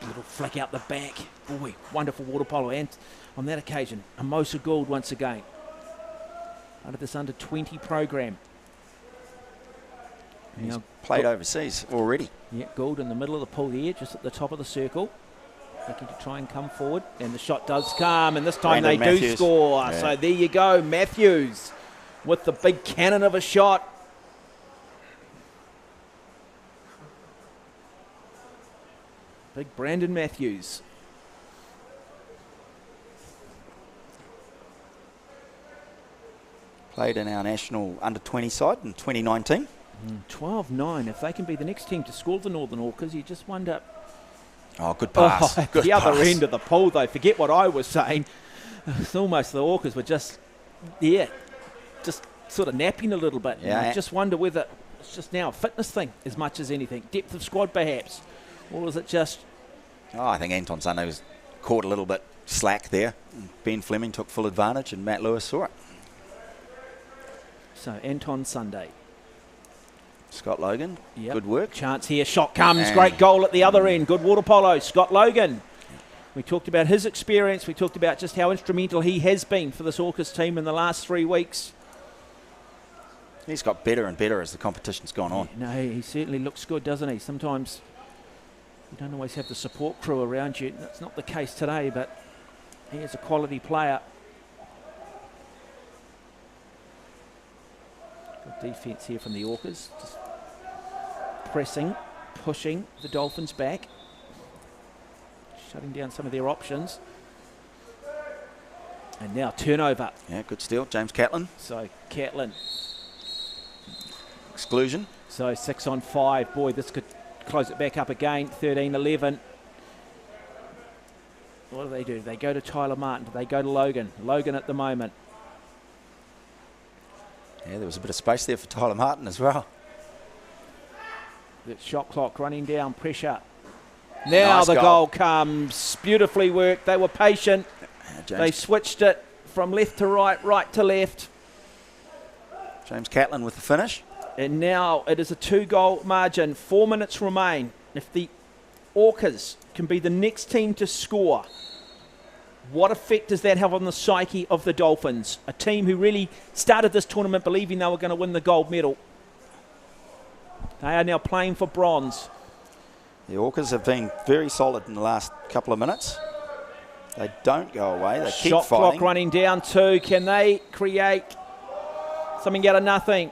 A little flick out the back. Boy, wonderful water polo. And on that occasion, Amosa Gould once again. Under this under-20 program.
He's played overseas already.
Yeah, Gould in the middle of the pool here, just at the top of the circle. Looking to try and come forward, and the shot does come, and this time
Brandon
they do
Matthews.
score.
Yeah.
So there you go, Matthews with the big cannon of a shot. Big Brandon Matthews.
Played in our national under-20 side in 2019.
12-9. If they can be the next team to score the Northern Orcas, you just wonder.
Oh, good pass.
At
Good
the other
pass.
end of the pool, though, forget what I was saying. It's almost the Orcas were just sort of napping a little bit.
Yeah.
And I just wonder whether it's just now a fitness thing as much as anything. Depth of squad, perhaps. Or is it just...
Oh, I think Anton Sunday was caught a little bit slack there. Ben Fleming took full advantage and Matt Lewis saw it.
So, Anton Sunday.
Scott Logan, good work.
Chance here, shot comes, great goal at the other end. Good water polo, Scott Logan. We talked about his experience. We talked about just how instrumental he has been for this Orcas team in the last 3 weeks.
He's got better and better as the competition's gone on.
No, he certainly looks good, doesn't he? Sometimes you don't always have the support crew around you. That's not the case today, but he is a quality player. Good defence here from the Orcas. Just pressing, pushing the Dolphins back. Shutting down some of their options. And now turnover.
Yeah, good steal. James Catlin.
So Catlin.
Exclusion.
So 6 on 5. Boy, this could close it back up again. 13-11. What do? They go to Tyler Martin. Do they go to Logan? Logan at the moment.
Yeah, there was a bit of space there for Tyler Martin as well.
The shot clock running down. Pressure. Now
Nice
the
goal.
goal comes. Beautifully worked. They were patient.
James,
They switched it from left to right, right to left.
James Catlin with the finish.
And now it is a 2-goal margin. 4 minutes remain. If the Orcas can be the next team to score, what effect does that have on the psyche of the Dolphins? A team who really started this tournament believing they were going to win the gold medal. They are now playing for bronze.
The Orcas have been very solid in the last couple of minutes. They don't go away. They keep
Shot
fighting.
clock running down too. Can they create something out of nothing?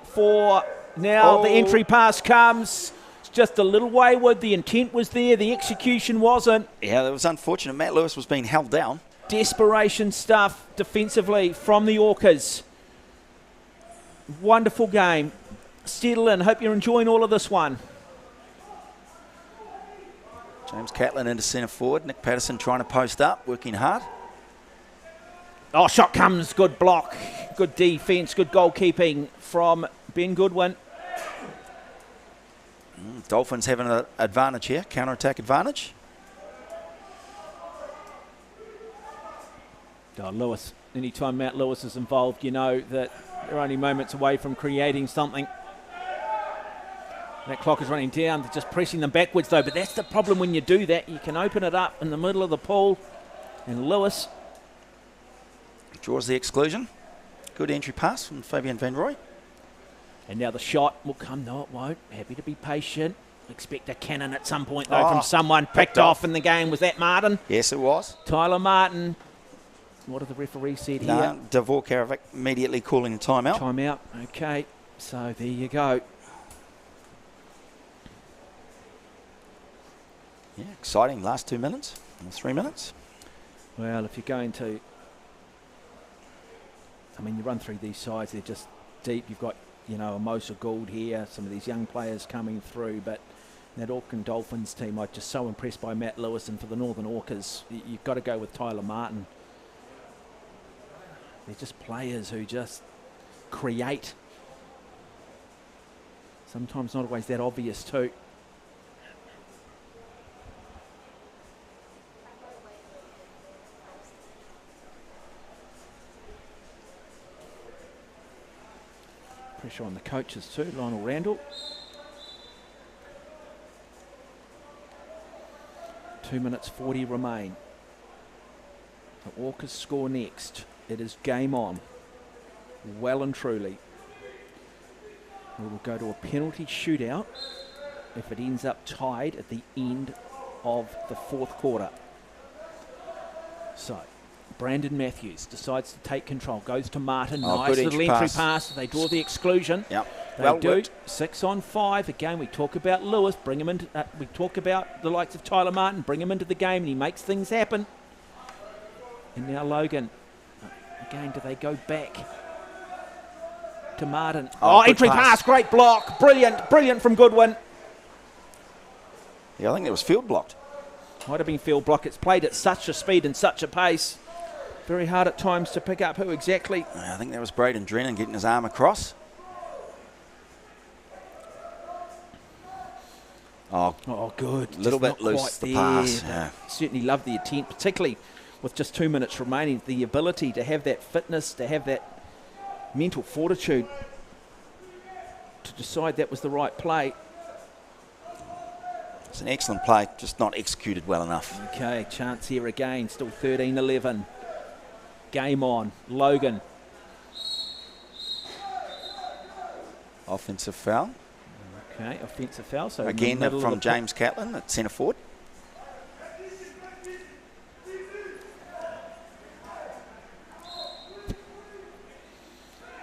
Now the entry pass comes. It's just a little wayward. The intent was there. The execution wasn't.
Yeah, that was unfortunate. Matt Lewis was being held down.
Desperation stuff defensively from the Orcas. Wonderful game. Settle in. Hope you're enjoying all of this one.
James Catlin into centre forward. Nick Patterson trying to post up, working hard.
Oh, shot comes. Good block. Good defence. Good goalkeeping from Ben Goodwin.
Dolphins having an advantage here, counter-attack advantage.
Oh, Lewis. Anytime Matt Lewis is involved, you know that they're only moments away from creating something. That clock is running down. They're just pressing them backwards, though. But that's the problem when you do that. You can open it up in the middle of the pool. And Lewis
draws the exclusion. Good entry pass from Fabian Van Rooy.
And now the shot will come. No, it won't. Happy to be patient. Expect a cannon at some point, though, from someone picked off in the game. Was that Martin?
Yes, it was.
Tyler Martin. What have the referee said here?
Dvorak immediately calling a timeout.
Timeout. Okay. So there you go.
Yeah, exciting. Last 2 minutes, or 3 minutes.
Well, if you're going to, I mean, you run through these sides, they're just deep. You've got, you know, a Mosa Gould here, some of these young players coming through, but that Auckland Dolphins team, I'm just so impressed by Matt Lewis, and for the Northern Orcas, you've got to go with Tyler Martin. They're just players who just create. Sometimes not always that obvious too. Pressure on the coaches too, Lionel Randall. 2 minutes 40 remain. The Orcas score next. It is game on. Well and truly. We will go to a penalty shootout if it ends up tied at the end of the fourth quarter. So, Brandon Matthews decides to take control, goes to Martin. Nice little entry pass. They draw the exclusion.
Yep.
They do. 6 on 5. Again, we talk about Lewis. Bring him into. We talk about the likes of Tyler Martin. Bring him into the game, and he makes things happen. And now Logan. Again, do they go back to Martin? Oh, entry pass. Great block. Brilliant. Brilliant from Goodwin.
Yeah, I think it was field blocked.
Might have been field block. It's played at such a speed and such a pace. Very hard at times to pick up who exactly.
I think that was Braden Drennan getting his arm across. Oh,
good.
A little bit loose, the pass. Yeah.
Certainly love the attempt, particularly with just 2 minutes remaining. The ability to have that fitness, to have that mental fortitude to to decide that was the right play.
It's an excellent play, just not executed well enough.
Okay, chance here again, still 13-11. Game on. Logan.
Offensive foul.
Okay, offensive foul. So
again from James Catlin at centre forward.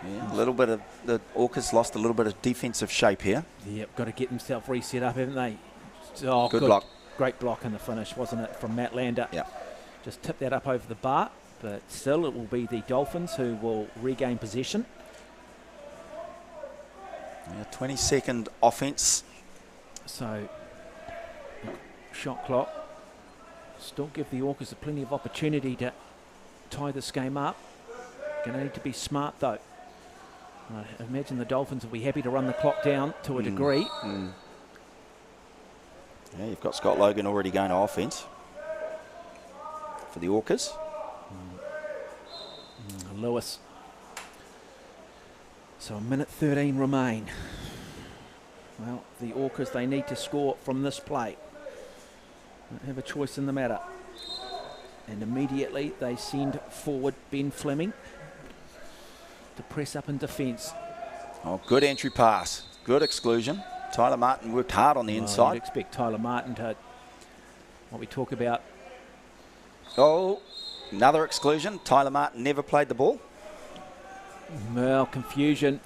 Yeah, a little bit of the Orcas lost a little bit of defensive shape here.
Yep, got to get themselves reset up, haven't they? Oh,
good block.
Great block in the finish, wasn't it, from Matt Lander?
Yeah.
Just tip that up over the bar, but still it will be the Dolphins who will regain possession.
Yeah, 20-second offence.
So, shot clock. Still give the Orcas plenty of opportunity to tie this game up. Going to need to be smart though. I imagine the Dolphins will be happy to run the clock down to a degree.
Yeah, you've got Scott Logan already going to offence for the Orcas.
Lewis. So a minute 13 remain. Well, the Orcas, they need to score from this play. Don't have a choice in the matter. And immediately they send forward Ben Fleming to press up in defence.
Oh, good entry pass. Good exclusion. Tyler Martin worked hard on the inside.
You'd expect Tyler Martin to, what we talk about.
Oh, another exclusion. Tyler Martin never played the ball.
Well, confusion.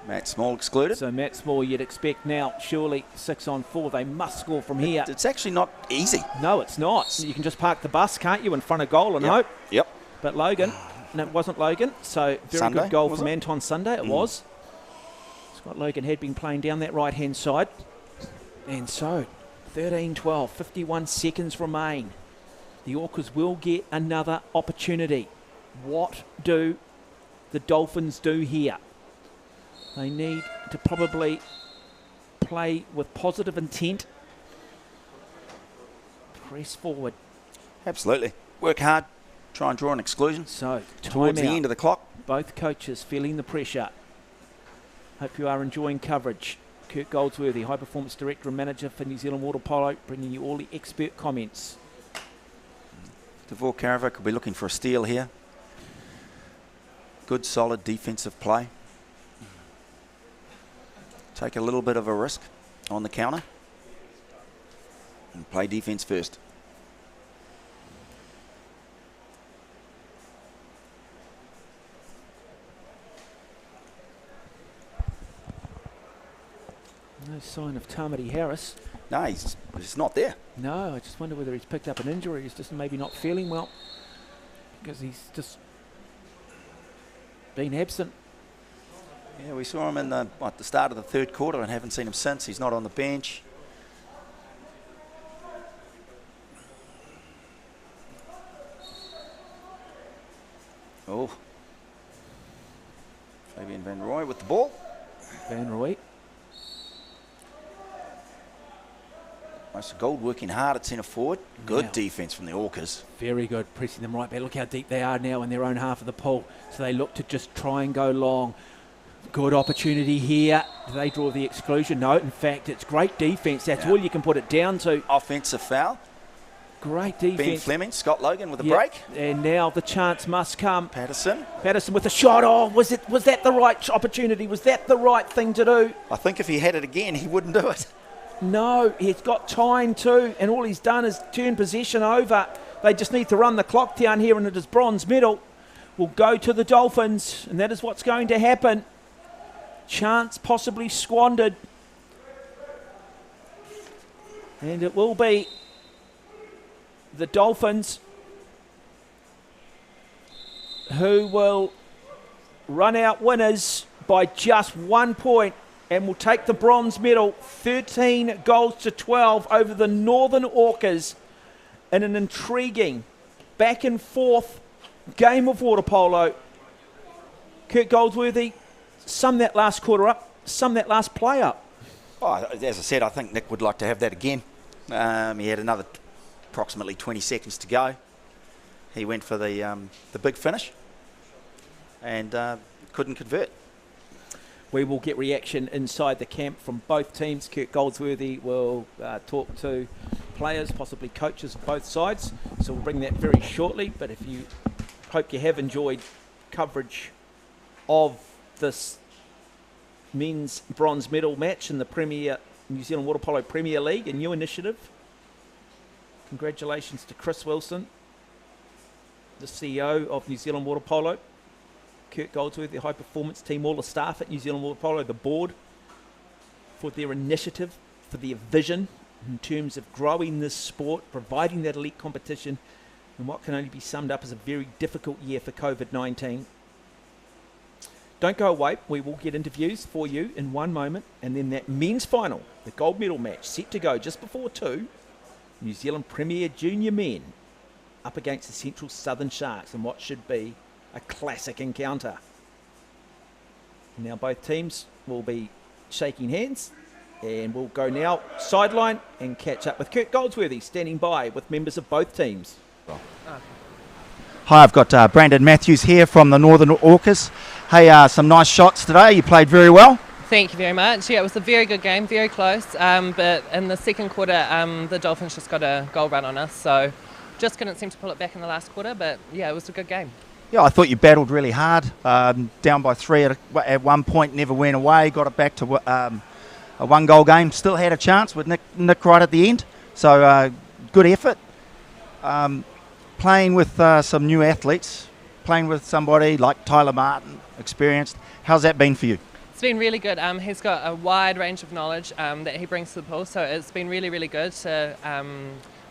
Matt Small excluded.
So Matt Small, you'd expect now, surely 6 on 4. They must score from here.
It's actually not easy.
No, it's not. You can just park the bus, can't you, in front of goal and hope.
Yep.
But Logan, no, it wasn't Logan. So very
Sunday,
good goal from Anton Sunday. It was. Scott Logan had been playing down that right-hand side. And so, 13-12, 51 seconds remain. The Orcas will get another opportunity. What do the Dolphins do here? They need to probably play with positive intent. Press forward.
Absolutely. Work hard. Try and draw an exclusion.
So,
towards the end of the clock.
Both coaches feeling the pressure. Hope you are enjoying coverage. Kurt Goldsworthy, High Performance Director and Manager for New Zealand Water Polo, bringing you all the expert comments.
Devor Karavik will be looking for a steal here. Good, solid defensive play. Take a little bit of a risk on the counter. And play defense first.
No sign of Tamati Harris.
No, he's not there.
No, I just wonder whether he's picked up an injury. He's just maybe not feeling well because he's just been absent.
Yeah, we saw him in the start of the third quarter and haven't seen him since. He's not on the bench. Oh. Fabian Van Rooy with the ball.
Van Rooy.
Most Gold working hard at centre forward. Good defence from the Orcas.
Very good, pressing them right back. Look how deep they are now in their own half of the pool. So they look to just try and go long. Good opportunity here. Do they draw the exclusion? No, in fact, it's great defence. That's all you can put it down to.
Offensive foul.
Great defence.
Ben Fleming, Scott Logan with a break.
And now the chance must come.
Patterson
with a shot. Oh, was that the right opportunity? Was that the right thing to do?
I think if he had it again, he wouldn't do it.
No, he's got time too, and all he's done is turn possession over. They just need to run the clock down here, and it is bronze medal. Will go to the Dolphins, and that is what's going to happen. Chance possibly squandered. And it will be the Dolphins who will run out winners by just 1 point and will take the bronze medal, 13 goals to 12 over the Northern Orcas in an intriguing back and forth game of water polo. Kurt Goldsworthy, sum that last quarter up, sum that last play up.
Oh, as I said, I think Nick would like to have that again. He had another approximately 20 seconds to go. He went for the big finish and couldn't convert.
We will get reaction inside the camp from both teams. Kurt Goldsworthy will talk to players, possibly coaches of both sides. So we'll bring that very shortly. But if you hope you have enjoyed coverage of this men's bronze medal match in the New Zealand Water Polo Premier League, a new initiative. Congratulations to Chris Wilson, the CEO of New Zealand Water Polo, Kurt Goldsworthy, the high performance team, all the staff at New Zealand Water Polo, the board, for their initiative, for their vision in terms of growing this sport, providing that elite competition in what can only be summed up as a very difficult year for COVID-19. Don't go away. We will get interviews for you in one moment. And then that men's final, the gold medal match, set to go just before 2. New Zealand Premier Junior Men up against the Central Southern Sharks in what should be a classic encounter. Now both teams will be shaking hands. And we'll go now sideline and catch up with Kurt Goldsworthy standing by with members of both teams.
Hi, I've got Brandon Matthews here from the Northern Orcas. Hey, some nice shots today. You played very well.
Thank you very much. Yeah, it was a very good game, very close. But in the second quarter, the Dolphins just got a goal run on us. So just couldn't seem to pull it back in the last quarter. But yeah, it was a good game.
Yeah, I thought you battled really hard. Down by 3 at one point, never went away. Got it back to a 1-goal game. Still had a chance with Nick right at the end. So good effort. Playing with some new athletes, playing with somebody like Tyler Martin, experienced. How's that been for you?
It's been really good. He's got a wide range of knowledge that he brings to the pool, so it's been really, really good to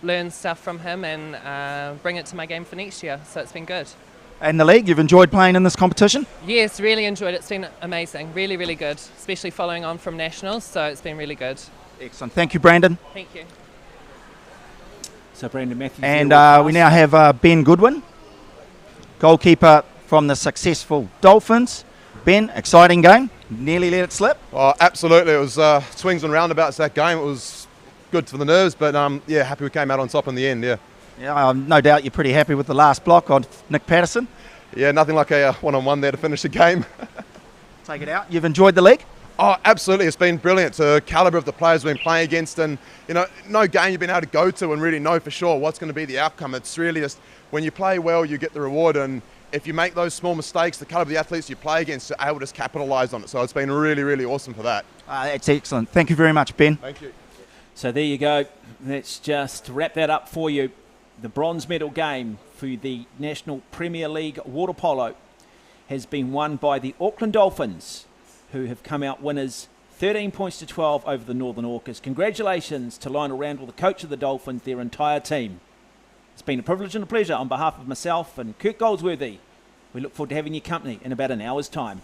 learn stuff from him and bring it to my game for next year. So it's been good.
And the league, you've enjoyed playing in this competition?
Yes, really enjoyed it. It's been amazing, really, really good, especially following on from nationals. So it's been really good.
Excellent. Thank you, Brandon.
Thank you.
So Brandon Matthews.
And we now have Ben Goodwin, goalkeeper from the successful Dolphins. Ben, exciting game. Nearly let it slip.
Oh, absolutely. It was swings and roundabouts that game. It was good for the nerves, but yeah, happy we came out on top in the end. Yeah.
Yeah, no doubt you're pretty happy with the last block on Nick Patterson.
Yeah, nothing like a one-on-one there to finish the game.
Take it out. You've enjoyed the league?
Oh, absolutely. It's been brilliant. The calibre of the players we've been playing against, and no game you've been able to go to and really know for sure what's going to be the outcome. It's really just when you play well, you get the reward, and if you make those small mistakes, the calibre of the athletes you play against are able to just capitalise on it. So it's been really, really awesome for that.
That's excellent. Thank you very much, Ben.
Thank you.
So there you go. Let's just wrap that up for you. The bronze medal game for the National Premier League Water Polo has been won by the Auckland Dolphins, who have come out winners 13 points to 12 over the Northern Orcas. Congratulations to Lionel Randall, the coach of the Dolphins, their entire team. It's been a privilege and a pleasure on behalf of myself and Kurt Goldsworthy. We look forward to having your company in about an hour's time.